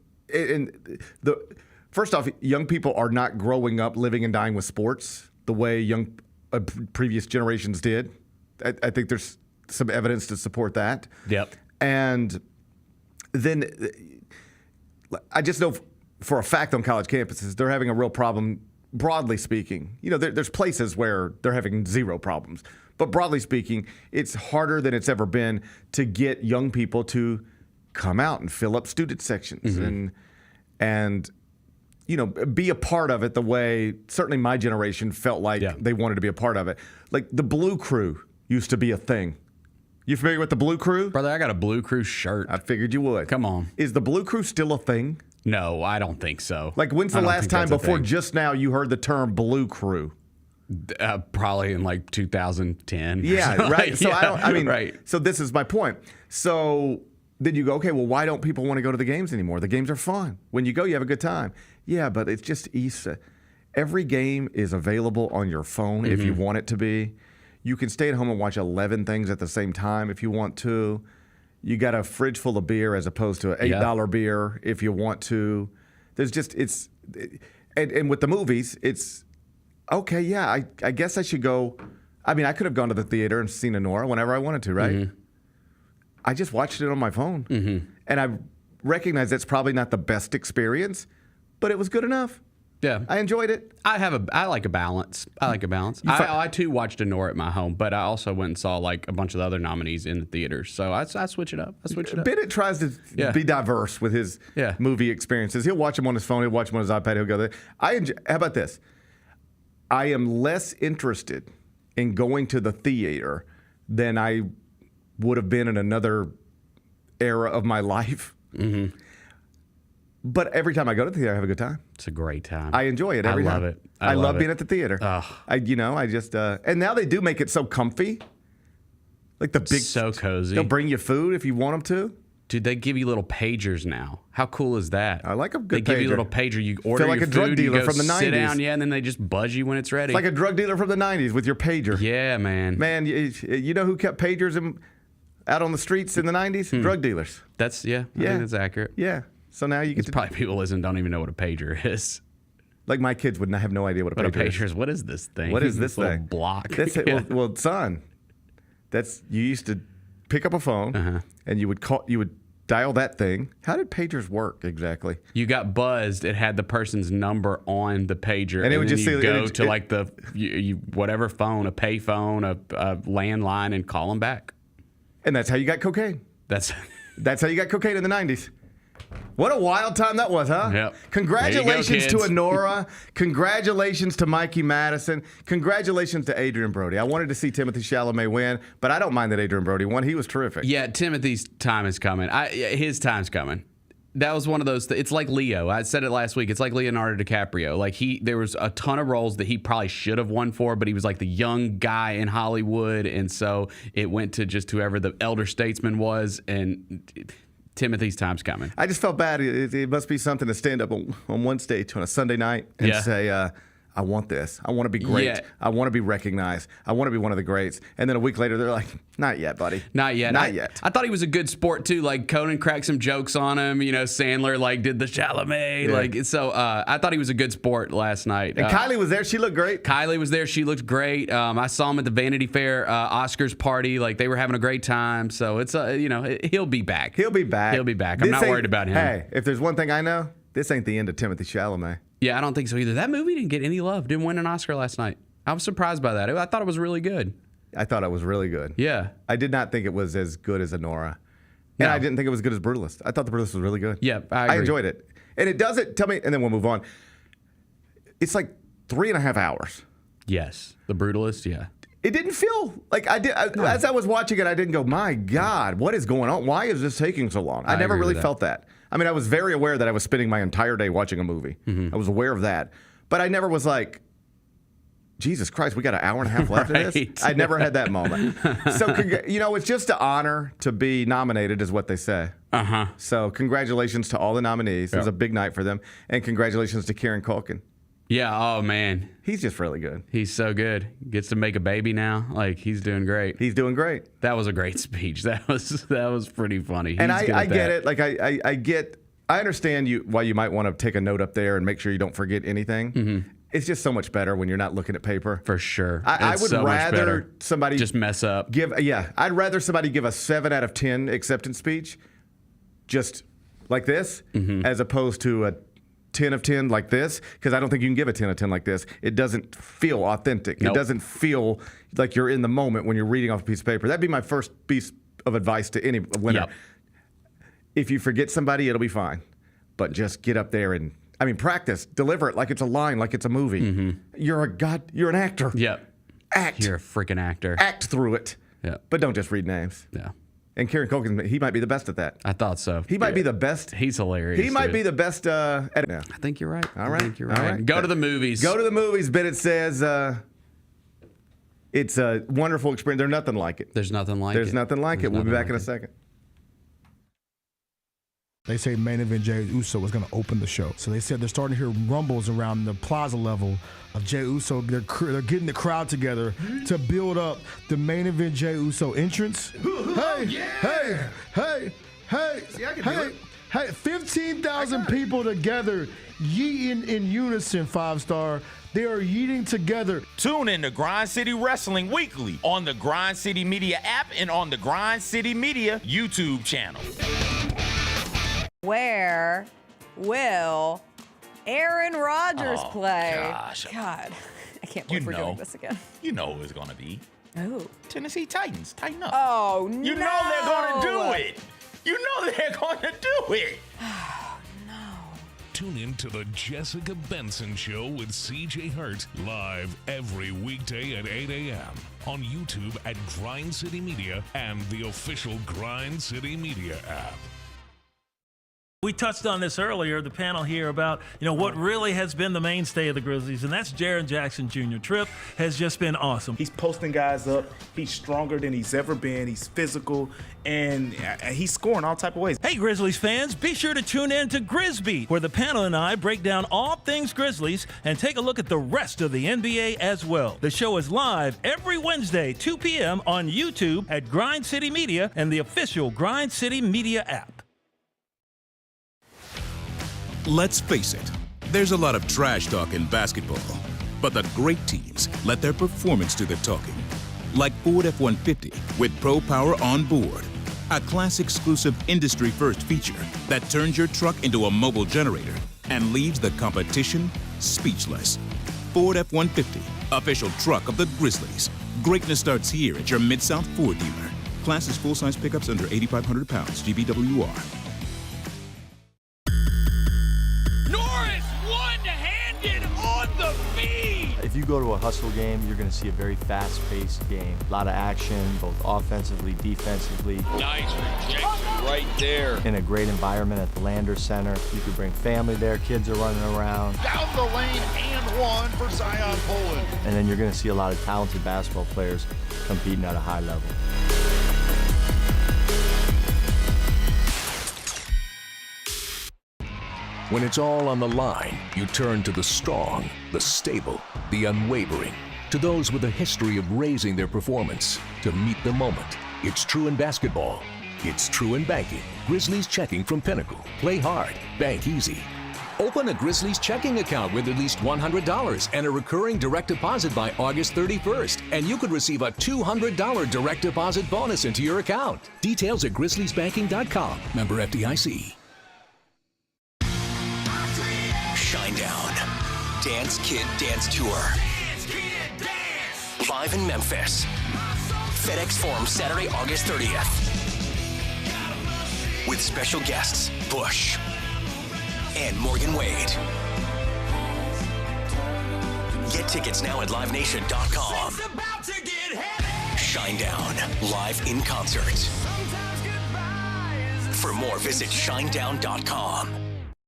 [SPEAKER 2] first off, young people are not growing up living and dying with sports the way previous generations did. I think there's some evidence to support that.
[SPEAKER 3] Yep.
[SPEAKER 2] And then I just know for a fact on college campuses, they're having a real problem, broadly speaking. You know, there's places where they're having zero problems. But broadly speaking, it's harder than it's ever been to get young people to come out and fill up student sections and you know, be a part of it the way certainly my generation felt like they wanted to be a part of it. Like the Blue Crew used to be a thing. You familiar with the Blue Crew?
[SPEAKER 3] Brother, I got a Blue Crew shirt.
[SPEAKER 2] I figured you would.
[SPEAKER 3] Come on.
[SPEAKER 2] Is the Blue Crew still a thing?
[SPEAKER 3] No, I don't think so.
[SPEAKER 2] Like, when's the last time before just now you heard the term Blue Crew?
[SPEAKER 3] Probably in like 2010.
[SPEAKER 2] Yeah, right. So
[SPEAKER 3] right.
[SPEAKER 2] So this is my point. So then you go, okay, well, why don't people want to go to the games anymore? The games are fun. When you go, you have a good time. Yeah, but it's just easy. Every game is available on your phone if you want it to be. You can stay at home and watch 11 things at the same time if you want to. You got a fridge full of beer as opposed to an $8 beer if you want to. There's just, and with the movies, it's, okay, yeah, I guess I should go. I mean, I could have gone to the theater and seen Anora whenever I wanted to, right? I just watched it on my phone. And I recognize that's probably not the best experience, but it was good enough.
[SPEAKER 3] Yeah,
[SPEAKER 2] I enjoyed it.
[SPEAKER 3] I like a balance. I too watched Anora at my home, but I also went and saw like a bunch of the other nominees in the theaters. So I switch it up.
[SPEAKER 2] Bennett tries to be diverse with his movie experiences. He'll watch them on his phone. He'll watch them on his iPad. He'll go there. How about this? I am less interested in going to the theater than I would have been in another era of my life. But every time I go to the theater, I have a good time.
[SPEAKER 3] It's a great time.
[SPEAKER 2] I enjoy it every time.
[SPEAKER 3] I love it.
[SPEAKER 2] I love being at the theater. And now they do make it so comfy. Like the big,
[SPEAKER 3] so cozy.
[SPEAKER 2] They'll bring you food if you want them to.
[SPEAKER 3] Dude, they give you little pagers now. How cool is that?
[SPEAKER 2] I like a good pager.
[SPEAKER 3] They give you a little pager. You order
[SPEAKER 2] like
[SPEAKER 3] your
[SPEAKER 2] a drug
[SPEAKER 3] food,
[SPEAKER 2] dealer
[SPEAKER 3] you go
[SPEAKER 2] from the 90s.
[SPEAKER 3] sit down, and then they just buzz you when it's ready.
[SPEAKER 2] It's like a drug dealer from the 90s with your pager.
[SPEAKER 3] Yeah, man.
[SPEAKER 2] Man, you know who kept pagers out on the streets in the 90s? Drug dealers.
[SPEAKER 3] I think that's accurate.
[SPEAKER 2] Yeah. So now you get to...
[SPEAKER 3] Probably people listening don't even know what a pager is.
[SPEAKER 2] Like my kids would not have no idea what a pager is.
[SPEAKER 3] What is this thing?
[SPEAKER 2] What is this
[SPEAKER 3] little
[SPEAKER 2] thing?
[SPEAKER 3] Block.
[SPEAKER 2] Well, son, you used to pick up a phone and you would dial that thing. How did pagers work exactly?
[SPEAKER 3] You got buzzed. It had the person's number on the pager,
[SPEAKER 2] and it would just
[SPEAKER 3] go to like the whatever phone, a pay phone, a landline, and call them back.
[SPEAKER 2] And that's how you got cocaine.
[SPEAKER 3] That's
[SPEAKER 2] how you got cocaine in the 90s. What a wild time that was, huh?
[SPEAKER 3] Yep.
[SPEAKER 2] Congratulations
[SPEAKER 3] There you go,
[SPEAKER 2] to Anora. Congratulations to Mikey Madison. Congratulations to Adrian Brody. I wanted to see Timothy Chalamet win, but I don't mind that Adrian Brody won. He was terrific.
[SPEAKER 3] Yeah, Timothy's time is coming. His time's coming. That was one of those. It's like Leo. I said it last week. It's like Leonardo DiCaprio. Like there was a ton of roles that he probably should have won for, but he was like the young guy in Hollywood, and so it went to just whoever the elder statesman was. And Timothy's time's coming.
[SPEAKER 2] I just felt bad. It must be something to stand up on one stage on a Sunday night and say, I want this. I want to be great.
[SPEAKER 3] Yeah.
[SPEAKER 2] I want to be recognized. I want to be one of the greats. And then a week later, they're like, not yet, buddy.
[SPEAKER 3] Not yet.
[SPEAKER 2] Not yet.
[SPEAKER 3] I thought he was a good sport, too. Like, Conan cracked some jokes on him. You know, Sandler, like, did the Chalamet.
[SPEAKER 2] Yeah.
[SPEAKER 3] Like, so I thought he was a good sport last night.
[SPEAKER 2] And Kylie was there. She looked great.
[SPEAKER 3] Kylie was there. She looked great. I saw him at the Vanity Fair Oscars party. Like, they were having a great time. So it's, he'll be back.
[SPEAKER 2] He'll be back.
[SPEAKER 3] He'll be back. I'm not worried about him.
[SPEAKER 2] Hey, if there's one thing I know, this ain't the end of Timothy Chalamet.
[SPEAKER 3] Yeah, I don't think so either. That movie didn't get any love. Didn't win an Oscar last night. I was surprised by that. I thought it was really good.
[SPEAKER 2] I thought it was really good.
[SPEAKER 3] Yeah.
[SPEAKER 2] I did not think it was as good as Anora. And I didn't think it was as good as Brutalist. I thought the Brutalist was really good.
[SPEAKER 3] Yeah, I agree.
[SPEAKER 2] enjoyed it. And it doesn't, tell me, and then we'll move on. It's like 3.5 hours.
[SPEAKER 3] Yes. The Brutalist, yeah.
[SPEAKER 2] It didn't feel like I did. As I was watching it, I didn't go, my God, what is going on? Why is this taking so long? I never really felt that. I mean, I was very aware that I was spending my entire day watching a movie. I was aware of that. But I never was like, Jesus Christ, we got an hour and a half left of this? I never had that moment. So, it's just an honor to be nominated is what they say.
[SPEAKER 3] Uh-huh.
[SPEAKER 2] So congratulations to all the nominees. It was a big night for them. And congratulations to Kieran Culkin.
[SPEAKER 3] Yeah, oh man.
[SPEAKER 2] He's just really good.
[SPEAKER 3] He's so good. Gets to make a baby now. Like, he's doing great.
[SPEAKER 2] He's doing great.
[SPEAKER 3] That was a great speech. That was pretty funny.
[SPEAKER 2] And I get it. Like, I understand why you might want to take a note up there and make sure you don't forget anything.
[SPEAKER 3] Mm-hmm.
[SPEAKER 2] It's just so much better when you're not looking at paper.
[SPEAKER 3] For sure.
[SPEAKER 2] I would rather somebody
[SPEAKER 3] just mess up.
[SPEAKER 2] I'd rather somebody give a 7 out of 10 acceptance speech just like this as opposed to a 10 of 10 like this, because I don't think you can give a 10 of 10 like this. It doesn't feel authentic.
[SPEAKER 3] Nope.
[SPEAKER 2] It doesn't feel like you're in the moment when you're reading off a piece of paper. That'd be my first piece of advice to any winner.
[SPEAKER 3] Yep.
[SPEAKER 2] If you forget somebody, it'll be fine. But just get up there and, practice. Deliver it like it's a line, like it's a movie. You're an actor.
[SPEAKER 3] Yep.
[SPEAKER 2] Act.
[SPEAKER 3] You're a freaking actor.
[SPEAKER 2] Act through it.
[SPEAKER 3] Yeah.
[SPEAKER 2] But don't just read names.
[SPEAKER 3] Yeah.
[SPEAKER 2] And Kieran Culkin, he might be the best at that.
[SPEAKER 3] I thought so.
[SPEAKER 2] He might be the best.
[SPEAKER 3] He's hilarious.
[SPEAKER 2] He might be the best at it.
[SPEAKER 3] I think you're right.
[SPEAKER 2] All right.
[SPEAKER 3] I think you're right.
[SPEAKER 2] All right.
[SPEAKER 3] Go to the movies.
[SPEAKER 2] Go to the movies, but it says it's a wonderful experience. There's nothing like it.
[SPEAKER 3] There's nothing like it.
[SPEAKER 2] There's nothing like it. We'll be back in a second.
[SPEAKER 12] They say main event Jey Uso was going to open the show. So they said they're starting to hear rumbles around the plaza level of Jey Uso. They're getting the crowd together to build up the main event Jey Uso entrance. Hey, 15,000 people together yeeting in unison, 5-star. They are yeeting together.
[SPEAKER 8] Tune in to Grind City Wrestling weekly on the Grind City Media app and on the Grind City Media YouTube channel.
[SPEAKER 10] Where will Aaron Rodgers play?
[SPEAKER 8] Gosh.
[SPEAKER 10] God, I can't believe we're doing this again.
[SPEAKER 8] You know who it's going to be.
[SPEAKER 10] Oh.
[SPEAKER 8] Tennessee Titans. Tighten up.
[SPEAKER 10] Oh, no.
[SPEAKER 8] You know they're going to do it. You know they're going to do it.
[SPEAKER 1] Tune in to the Jessica Benson Show with CJ Hurt live every weekday at 8 a.m. on YouTube at Grind City Media and the official Grind City Media app.
[SPEAKER 5] We touched on this earlier, the panel here, about what really has been the mainstay of the Grizzlies, and that's Jaren Jackson Jr. Trip has just been awesome.
[SPEAKER 22] He's posting guys up. He's stronger than he's ever been. He's physical, and he's scoring all type of ways.
[SPEAKER 5] Hey, Grizzlies fans, be sure to tune in to Grizzbeat, where the panel and I break down all things Grizzlies and take a look at the rest of the NBA as well. The show is live every Wednesday, 2 p.m. on YouTube at Grind City Media and the official Grind City Media app.
[SPEAKER 21] Let's face it, there's a lot of trash talk in basketball, but the great teams let their performance do the talking. Like Ford F-150 with Pro Power on board, a class-exclusive industry-first feature that turns your truck into a mobile generator and leaves the competition speechless. Ford F-150, official truck of the Grizzlies. Greatness starts here at your Mid-South Ford dealer. Class is full-size pickups under 8,500 pounds, GVWR.
[SPEAKER 6] If you go to a hustle game, you're going to see a very fast-paced game. A lot of action, both offensively, defensively.
[SPEAKER 11] Nice rejection right there.
[SPEAKER 6] In a great environment at the Lander Center. You could bring family there, kids are running around.
[SPEAKER 14] Down the lane and one for Zion Poland.
[SPEAKER 6] And then you're going to see a lot of talented basketball players competing at a high level.
[SPEAKER 1] When it's all on the line, you turn to the strong, the stable, the unwavering. To those with a history of raising their performance to meet the moment. It's true in basketball. It's true in banking. Grizzlies Checking from Pinnacle. Play hard, bank easy. Open a Grizzlies checking account with at least $100 and a recurring direct deposit by August 31st, and you could receive a $200 direct deposit bonus into your account. Details at grizzliesbanking.com. Member FDIC.
[SPEAKER 7] Shinedown. Dance Kid Dance Tour. Live in Memphis. FedEx Forum Saturday, August 30th. With special guests, Bush and Morgan Wade. Get tickets now at livenation.com. Shinedown, live in concert. For more, visit shinedown.com.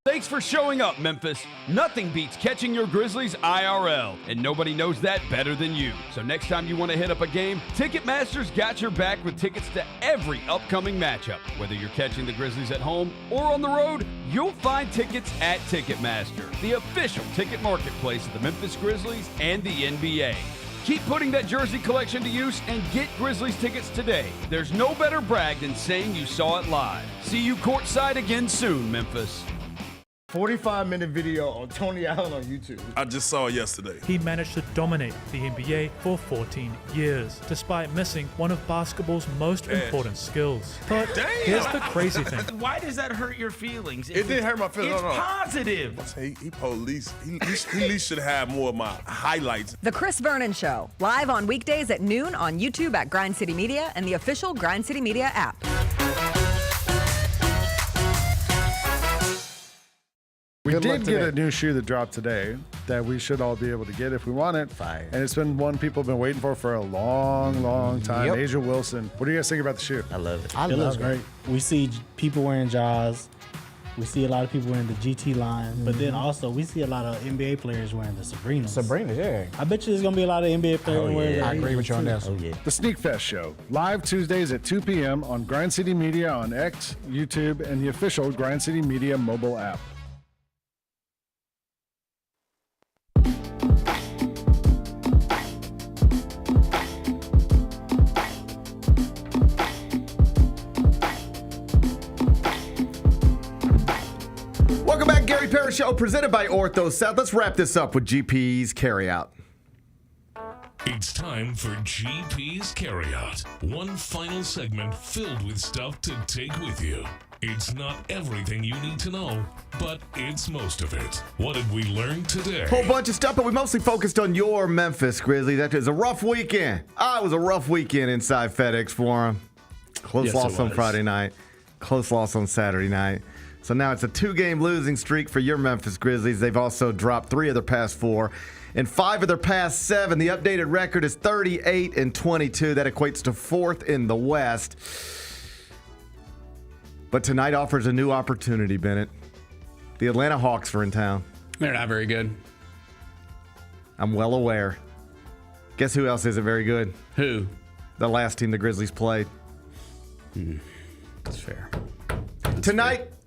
[SPEAKER 11] Thanks for showing up, Memphis. Nothing beats catching your Grizzlies IRL, and nobody knows that better than you. So next time you want to hit up a game, Ticketmaster's got your back with tickets to every upcoming matchup. Whether you're catching the Grizzlies at home or on the road, you'll find tickets at Ticketmaster, the official ticket marketplace of the Memphis Grizzlies and the NBA. Keep putting that jersey collection to use and get Grizzlies tickets today. There's no better brag than saying you saw it live. See you courtside again soon, Memphis.
[SPEAKER 12] 45-minute video on Tony Allen on YouTube.
[SPEAKER 18] I just saw it yesterday.
[SPEAKER 19] He managed to dominate the NBA for 14 years, despite missing one of basketball's most important skills. But here's the crazy thing.
[SPEAKER 20] Why does that hurt your feelings?
[SPEAKER 18] It didn't hurt my feelings.
[SPEAKER 20] It's positive.
[SPEAKER 18] He at least should have more of my highlights.
[SPEAKER 10] The Chris Vernon Show, live on weekdays at noon on YouTube at Grind City Media and the official Grind City Media app.
[SPEAKER 13] We did get a new shoe that dropped today that we should all be able to get if we want it.
[SPEAKER 12] Fire.
[SPEAKER 13] And it's been one people have been waiting for a long, long time.
[SPEAKER 12] Yep.
[SPEAKER 13] Asia Wilson. What do you guys think about the shoe?
[SPEAKER 12] I love it.
[SPEAKER 23] It looks great. We see people wearing Jaws. We see a lot of people wearing the GT line. But then also we see a lot of NBA players wearing the Sabrinas.
[SPEAKER 12] Sabrina, yeah.
[SPEAKER 23] I bet you there's going to be a lot of NBA players wearing
[SPEAKER 12] I agree with you on that.
[SPEAKER 23] Oh, yeah.
[SPEAKER 13] The Sneak Fest Show. Live Tuesdays at 2 p.m. on Grind City Media on X, YouTube, and the official Grind City Media mobile app.
[SPEAKER 2] Welcome back, Gary Parrish Show, presented by Ortho South. Let's wrap this up with GP's Carryout.
[SPEAKER 1] It's time for GP's Carryout. One final segment filled with stuff to take with you. It's not everything you need to know, but it's most of it. What did we learn today?
[SPEAKER 2] Whole bunch of stuff, but we mostly focused on your Memphis Grizzlies. That was a rough weekend. It was a rough weekend inside FedEx Forum. Close loss on Friday night. Close loss on Saturday night. So now it's a 2-game losing streak for your Memphis Grizzlies. They've also dropped 3 of their past 4 and 5 of their past 7. The updated record is 38-22. That equates to 4th in the West. But tonight offers a new opportunity, Bennett. The Atlanta Hawks are in town.
[SPEAKER 3] They're not very good.
[SPEAKER 2] I'm well aware. Guess who else isn't very good?
[SPEAKER 3] Who?
[SPEAKER 2] The last team the Grizzlies played.
[SPEAKER 3] That's fair.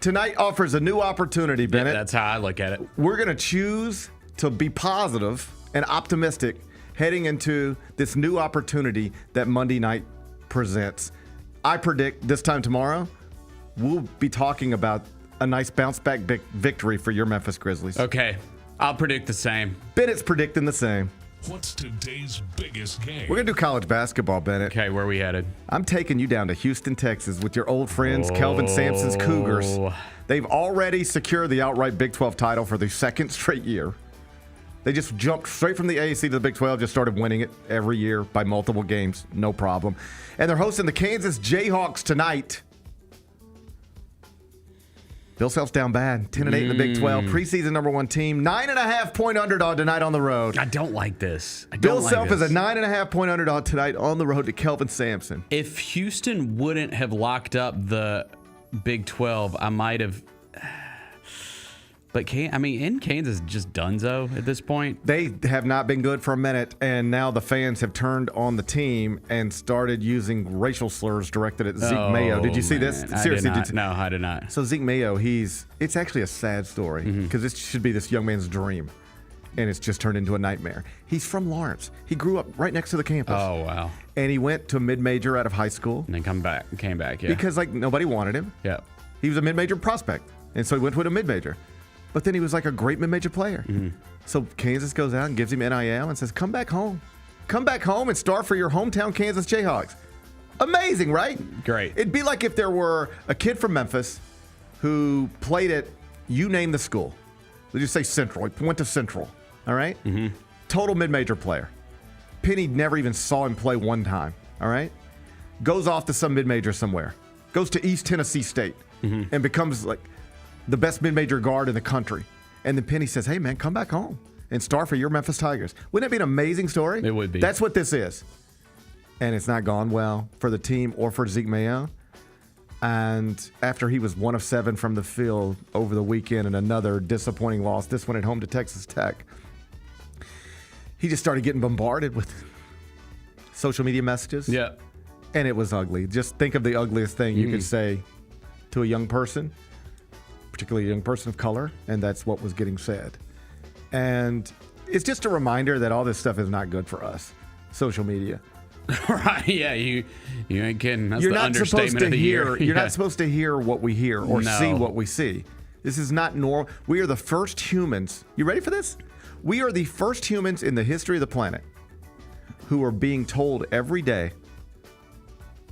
[SPEAKER 2] Tonight offers a new opportunity, Bennett.
[SPEAKER 3] Yeah, that's how I look at it.
[SPEAKER 2] We're going to choose to be positive and optimistic heading into this new opportunity that Monday night presents. I predict this time tomorrow, we'll be talking about a nice bounce-back victory for your Memphis Grizzlies.
[SPEAKER 3] Okay. I'll predict the same.
[SPEAKER 2] Bennett's predicting the same.
[SPEAKER 1] What's today's biggest game?
[SPEAKER 2] We're going to do college basketball, Bennett.
[SPEAKER 3] Okay, where are we headed?
[SPEAKER 2] I'm taking you down to Houston, Texas with your old friends, Kelvin Sampson's Cougars. They've already secured the outright Big 12 title for the second straight year. They just jumped straight from the AAC to the Big 12, just started winning it every year by multiple games, no problem. And they're hosting the Kansas Jayhawks tonight. Bill Self's down bad. 10-8 in the Big 12. Preseason #1 team. 9.5-point underdog tonight on the road.
[SPEAKER 3] I don't like this.
[SPEAKER 2] Bill Self is a 9.5-point underdog tonight on the road to Kelvin Sampson.
[SPEAKER 3] If Houston wouldn't have locked up the Big 12, I might have. But in Kansas, just dunzo at this point.
[SPEAKER 2] They have not been good for a minute, and now the fans have turned on the team and started using racial slurs directed at Zeke Mayo. Did you see this? Seriously,
[SPEAKER 3] No, I did not.
[SPEAKER 2] So Zeke Mayo, it's actually a sad story because this should be this young man's dream, and it's just turned into a nightmare. He's from Lawrence. He grew up right next to the campus.
[SPEAKER 3] Oh, wow.
[SPEAKER 2] And he went to a mid-major out of high school.
[SPEAKER 3] And then came back, yeah.
[SPEAKER 2] Because, nobody wanted him.
[SPEAKER 3] Yeah.
[SPEAKER 2] He was a mid-major prospect, and so he went to a mid-major. But then he was like a great mid-major player. So Kansas goes out and gives him NIL and says, come back home. Come back home and start for your hometown Kansas Jayhawks. Amazing, right?
[SPEAKER 3] Great.
[SPEAKER 2] It'd be like if there were a kid from Memphis who played at, you name the school. Let's just say Central. He went to Central, all right? Total mid-major player. Penny never even saw him play one time, all right? Goes off to some mid-major somewhere. Goes to East Tennessee State and becomes the best mid-major guard in the country. And then Penny says, hey, man, come back home and start for your Memphis Tigers. Wouldn't that be an amazing story?
[SPEAKER 3] It would be.
[SPEAKER 2] That's what this is. And it's not gone well for the team or for Zeke Mayo. And after he was 1 of 7 from the field over the weekend and another disappointing loss, this one at home to Texas Tech, he just started getting bombarded with social media messages.
[SPEAKER 3] Yeah.
[SPEAKER 2] And it was ugly. Just think of the ugliest thing you could say to a young person, particularly a young person of color, and that's what was getting said. And it's just a reminder that all this stuff is not good for us, social media.
[SPEAKER 3] Right, yeah, you ain't kidding. That's the understatement of the year.
[SPEAKER 2] You're not supposed to hear what we hear or see what we see. This is not normal. We are the first humans. You ready for this? We are the first humans in the history of the planet who are being told every day,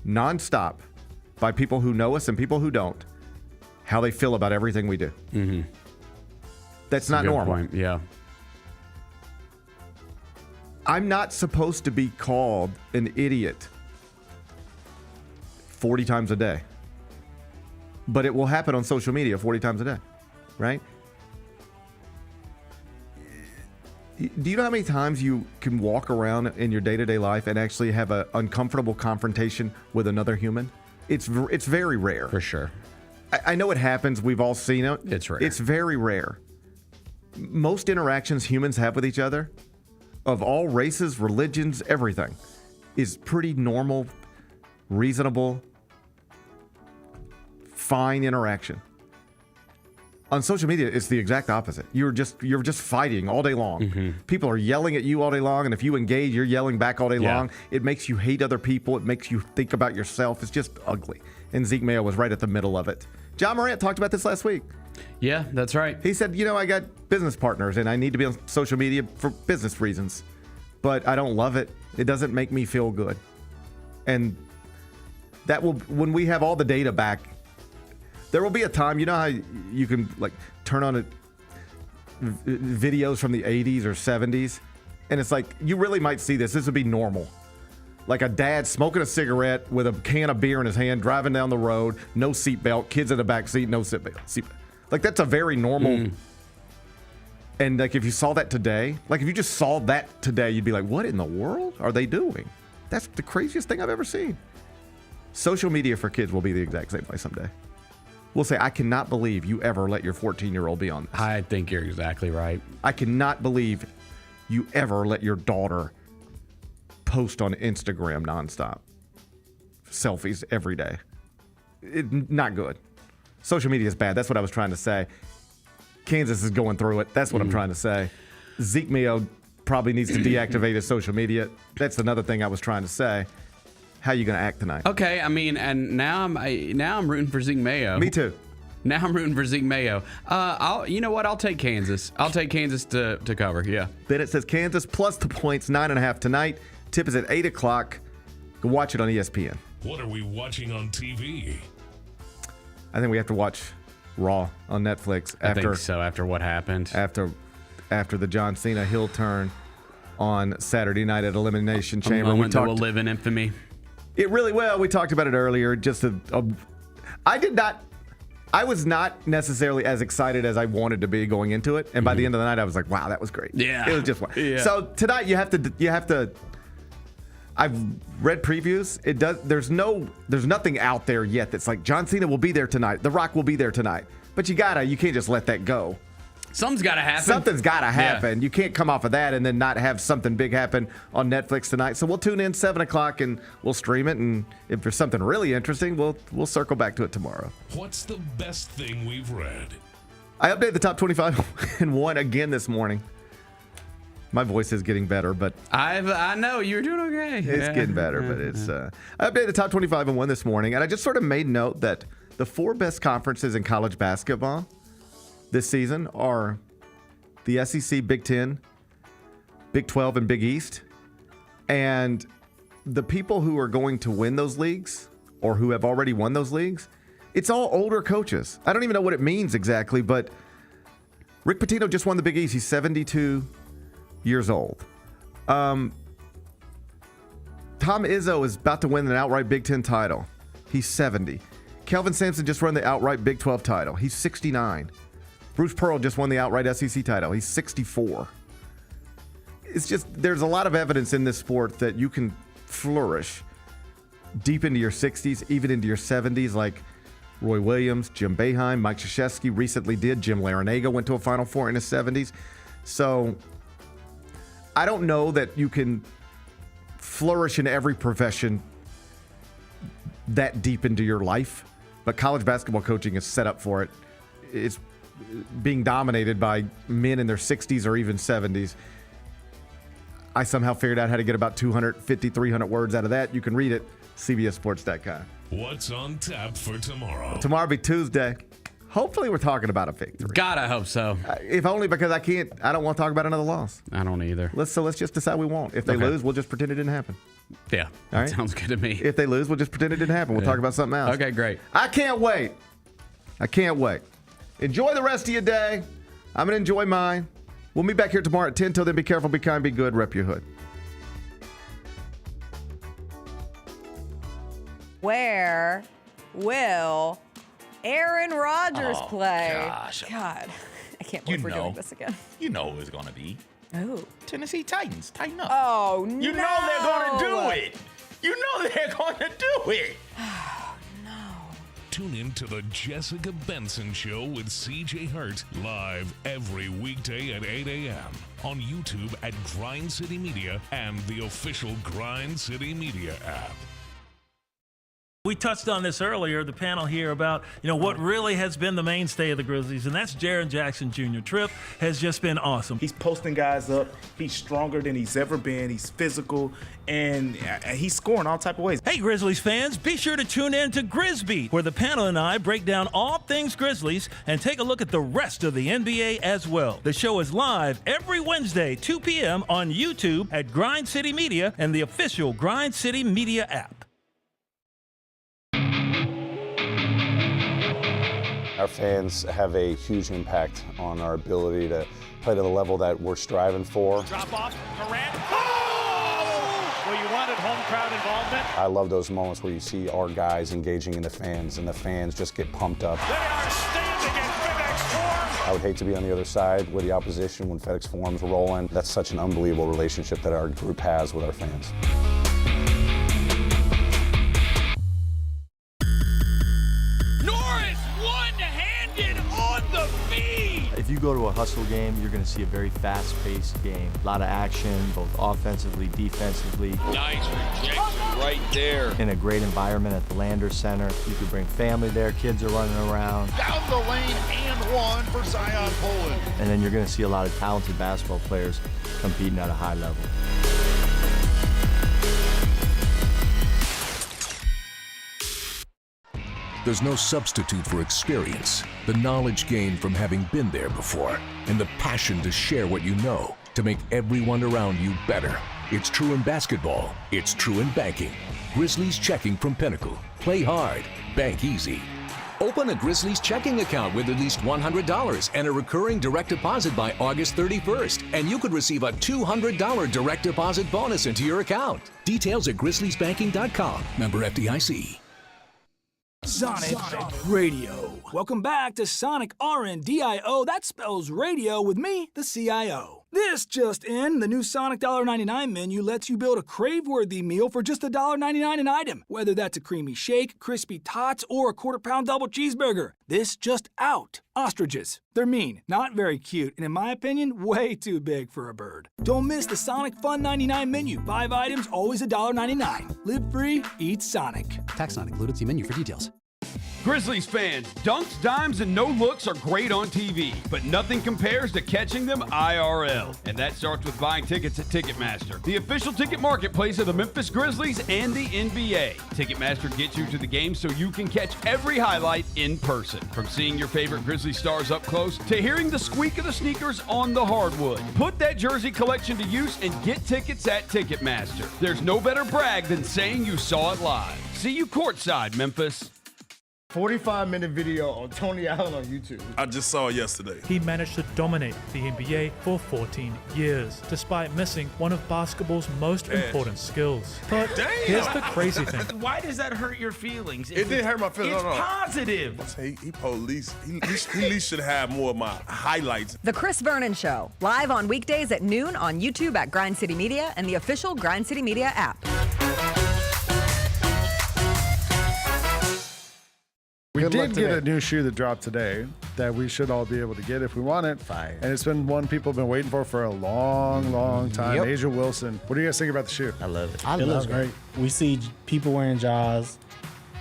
[SPEAKER 2] nonstop, by people who know us and people who don't, how they feel about everything we do. That's not normal.
[SPEAKER 3] Point. Yeah.
[SPEAKER 2] I'm not supposed to be called an idiot 40 times a day. But it will happen on social media 40 times a day, right? Do you know how many times you can walk around in your day-to-day life and actually have an uncomfortable confrontation with another human? It's very rare.
[SPEAKER 3] For sure.
[SPEAKER 2] I know it happens. We've all seen it.
[SPEAKER 3] It's rare.
[SPEAKER 2] It's very rare. Most interactions humans have with each other, of all races, religions, everything, is pretty normal, reasonable, fine interaction. On social media, it's the exact opposite. You're just fighting all day long. People are yelling at you all day long, and if you engage, you're yelling back all day long. It makes you hate other people. It makes you think about yourself. It's just ugly. And Zeke Mayo was right at the middle of it. John Morant talked about this last week.
[SPEAKER 3] Yeah, that's right.
[SPEAKER 2] He said, I got business partners, and I need to be on social media for business reasons. But I don't love it. It doesn't make me feel good. And that will, when we have all the data back, there will be a time, you know how you can turn on videos from the 80s or 70s, and it's like, you really might see this. This would be normal. Like a dad smoking a cigarette with a can of beer in his hand, driving down the road, no seatbelt, kids in the back seat, no seatbelt. Like, that's a very normal. And if you saw that today, if you just saw that today, you'd be like, what in the world are they doing? That's the craziest thing I've ever seen. Social media for kids will be the exact same way someday. We'll say, I cannot believe you ever let your 14-year-old be on this.
[SPEAKER 3] I think you're exactly right.
[SPEAKER 2] I cannot believe you ever let your daughter post on Instagram nonstop. Selfies every day. Not good. Social media is bad. That's what I was trying to say. Kansas is going through it. That's what I'm trying to say. Zeke Mayo probably needs to deactivate his social media. That's another thing I was trying to say. How are you going to act tonight?
[SPEAKER 3] Okay, and now I'm rooting for Zeke Mayo.
[SPEAKER 2] Me too.
[SPEAKER 3] Now I'm rooting for Zeke Mayo. You know what? I'll take Kansas. I'll take Kansas to cover. Yeah.
[SPEAKER 2] Bennett says Kansas plus the points, 9.5 tonight. Tip is at 8 o'clock. Go watch it on ESPN.
[SPEAKER 1] What are we watching on TV?
[SPEAKER 2] I think we have to watch Raw on Netflix.
[SPEAKER 3] I think so. After what happened.
[SPEAKER 2] After the John Cena heel turn on Saturday night at Elimination Chamber.
[SPEAKER 3] A moment that will live in infamy.
[SPEAKER 2] It really will. We talked about it earlier. I did not I was not necessarily as excited as I wanted to be going into it, and by the end of the night, I was like, "Wow, that was great."
[SPEAKER 3] Yeah,
[SPEAKER 2] it was just fun.
[SPEAKER 3] Yeah.
[SPEAKER 2] So tonight, you have to. I've read previews. There's nothing out there yet that's like John Cena will be there tonight. The Rock will be there tonight. But you can't just let that go.
[SPEAKER 3] Something's got to happen.
[SPEAKER 2] Something's got to happen. Yeah. You can't come off of that and then not have something big happen on Netflix tonight. So we'll tune in 7 o'clock and we'll stream it. And if there's something really interesting, we'll circle back to it tomorrow.
[SPEAKER 1] What's the best thing we've read?
[SPEAKER 2] I updated the top 25 and 1 again this morning. My voice is getting better, but
[SPEAKER 3] I know you're doing okay.
[SPEAKER 2] It's getting better, but it's. I updated the top 25 and 1 this morning, and I just sort of made note that the 4 best conferences in college basketball this season are the SEC, Big Ten, Big 12, and Big East. And the people who are going to win those leagues or who have already won those leagues, it's all older coaches. I don't even know what it means exactly, but Rick Pitino just won the Big East. He's 72 years old. Tom Izzo is about to win an outright Big Ten title. He's 70. Kelvin Sampson just won the outright Big 12 title. He's 69. Bruce Pearl just won the outright SEC title. He's 64. It's just, there's a lot of evidence in this sport that you can flourish deep into your 60s, even into your 70s, like Roy Williams, Jim Boeheim, Mike Krzyzewski recently did. Jim Larinaga went to a Final Four in his 70s. So I don't know that you can flourish in every profession that deep into your life, but college basketball coaching is set up for it. It's being dominated by men in their 60s or even 70s. I somehow figured out how to get about 250, 300 words out of that. You can read it, cbssports.com.
[SPEAKER 1] What's on tap for tomorrow?
[SPEAKER 2] Tomorrow will be Tuesday. Hopefully we're talking about a victory.
[SPEAKER 3] God, I hope so.
[SPEAKER 2] If only because I don't want to talk about another loss.
[SPEAKER 3] I don't either.
[SPEAKER 2] Let's just decide we won't. If they lose, we'll just pretend it didn't happen.
[SPEAKER 3] Yeah,
[SPEAKER 2] all
[SPEAKER 3] that
[SPEAKER 2] right?
[SPEAKER 3] sounds good to me.
[SPEAKER 2] If they lose, we'll just pretend it didn't happen. We'll talk about something else.
[SPEAKER 3] Okay, great.
[SPEAKER 2] I can't wait. Enjoy the rest of your day. I'm going to enjoy mine. We'll meet back here tomorrow at 10. Till then, be careful, be kind, be good, rep your hood.
[SPEAKER 10] Where will Aaron Rodgers play?
[SPEAKER 8] Gosh.
[SPEAKER 10] God, I can't believe we're doing this again.
[SPEAKER 8] You know who it's going to be.
[SPEAKER 10] Oh.
[SPEAKER 8] Tennessee Titans. Tighten up.
[SPEAKER 10] Oh,
[SPEAKER 8] You know they're going to do it. You know they're going to do it.
[SPEAKER 1] Tune in to the Jessica Benson Show with CJ Hurt live every weekday at 8 a.m. on YouTube at Grind City Media and the official Grind City Media app.
[SPEAKER 5] We touched on this earlier, the panel here, about what really has been the mainstay of the Grizzlies, and that's Jaren Jackson Jr. Trip has just been awesome.
[SPEAKER 22] He's posting guys up. He's stronger than he's ever been. He's physical, and he's scoring all type of ways.
[SPEAKER 5] Hey, Grizzlies fans, be sure to tune in to Grizzbeat, where the panel and I break down all things Grizzlies and take a look at the rest of the NBA as well. The show is live every Wednesday, 2 p.m. on YouTube at Grind City Media and the official Grind City Media app.
[SPEAKER 17] Our fans have a huge impact on our ability to play to the level that we're striving for.
[SPEAKER 4] Drop off, Durant. Oh! Well, you wanted home crowd involvement.
[SPEAKER 17] I love those moments where you see our guys engaging in the fans, and the fans just get pumped up.
[SPEAKER 4] They are standing in FedEx Forum.
[SPEAKER 17] I would hate to be on the other side with the opposition when FedEx Forum's rolling. That's such an unbelievable relationship that our group has with our fans.
[SPEAKER 6] If you go to a hustle game, you're going to see a very fast-paced game. A lot of action, both offensively, defensively.
[SPEAKER 14] Nice rejection right there.
[SPEAKER 6] In a great environment at the Landers Center. You could bring family there, kids are running around.
[SPEAKER 14] Down the lane and one for Zion Poland.
[SPEAKER 6] And then you're going to see a lot of talented basketball players competing at a high level.
[SPEAKER 21] There's no substitute for experience, the knowledge gained from having been there before, and the passion to share what you know to make everyone around you better. It's true in basketball. It's true in banking. Grizzlies Checking from Pinnacle. Play hard. Bank easy.
[SPEAKER 9] Open a Grizzlies checking account with at least $100 and a recurring direct deposit by August 31st, and you could receive a $200 direct deposit bonus into your account. Details at grizzliesbanking.com. Member FDIC.
[SPEAKER 7] Sonic Radio. Welcome back to Sonic RNDIO. That spells radio with me, the CIO. This just in, the new Sonic $1.99 menu lets you build a crave-worthy meal for just $1.99 an item, whether that's a creamy shake, crispy tots, or a quarter-pound double cheeseburger. This just out. Ostriches. They're mean, not very cute, and in my opinion, way too big for a bird. Don't miss the Sonic Fun 99 menu. 5 items, always $1.99. Live free, eat Sonic.
[SPEAKER 15] Tax not included. See menu for details.
[SPEAKER 11] Grizzlies fans, dunks, dimes, and no-looks are great on TV, but nothing compares to catching them IRL. And that starts with buying tickets at Ticketmaster, the official ticket marketplace of the Memphis Grizzlies and the NBA. Ticketmaster gets you to the game so you can catch every highlight in person. From seeing your favorite Grizzly stars up close to hearing the squeak of the sneakers on the hardwood. Put that jersey collection to use and get tickets at Ticketmaster. There's no better brag than saying you saw it live. See you courtside, Memphis.
[SPEAKER 12] 45-minute video on Tony Allen on YouTube.
[SPEAKER 18] I just saw it yesterday.
[SPEAKER 19] He managed to dominate the NBA for 14 years, despite missing one of basketball's most important skills. But here's the crazy thing.
[SPEAKER 20] Why does that hurt your feelings?
[SPEAKER 18] It didn't hurt my feelings.
[SPEAKER 20] It's positive.
[SPEAKER 18] He at least should have more of my highlights.
[SPEAKER 10] The Chris Vernon Show, live on weekdays at noon on YouTube at Grind City Media and the official Grind City Media app.
[SPEAKER 13] We
[SPEAKER 2] Good luck
[SPEAKER 13] did get
[SPEAKER 2] today.
[SPEAKER 13] a new shoe that dropped today that we should all be able to get if we want it.
[SPEAKER 2] Fire.
[SPEAKER 13] And it's been one people have been waiting for a long, long time.
[SPEAKER 2] Yep.
[SPEAKER 13] Asia Wilson. What do you guys think about the shoe?
[SPEAKER 2] I love it.
[SPEAKER 23] It looks great. We see people wearing Jaws.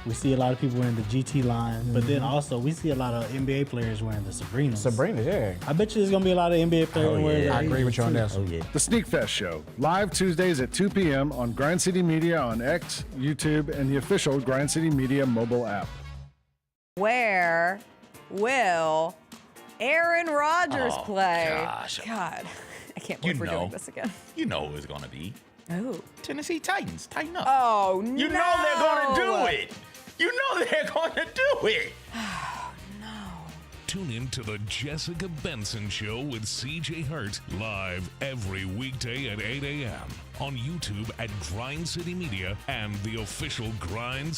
[SPEAKER 23] We see a lot of people wearing the GT line, but then also we see a lot of NBA players wearing the Sabrinas.
[SPEAKER 2] Sabrina, yeah.
[SPEAKER 23] I bet you there's gonna be a lot of NBA players wearing.
[SPEAKER 2] I agree with you on that.
[SPEAKER 23] Oh
[SPEAKER 2] yeah.
[SPEAKER 13] The Sneak Fest Show, live Tuesdays at 2 p.m. on Grind City Media on X, YouTube, and the official Grind City Media mobile app.
[SPEAKER 10] Where will Aaron Rodgers play?
[SPEAKER 16] gosh.
[SPEAKER 10] God, I can't believe we're doing this again.
[SPEAKER 16] You know who it's going to be.
[SPEAKER 10] Oh.
[SPEAKER 16] Tennessee Titans. Tighten up.
[SPEAKER 10] Oh, no.
[SPEAKER 16] You know they're going to do it. You know they're going to do it.
[SPEAKER 1] Tune in to the Jessica Benson Show with CJ Hurt live every weekday at 8 a.m. on YouTube at Grind City Media and the official Grind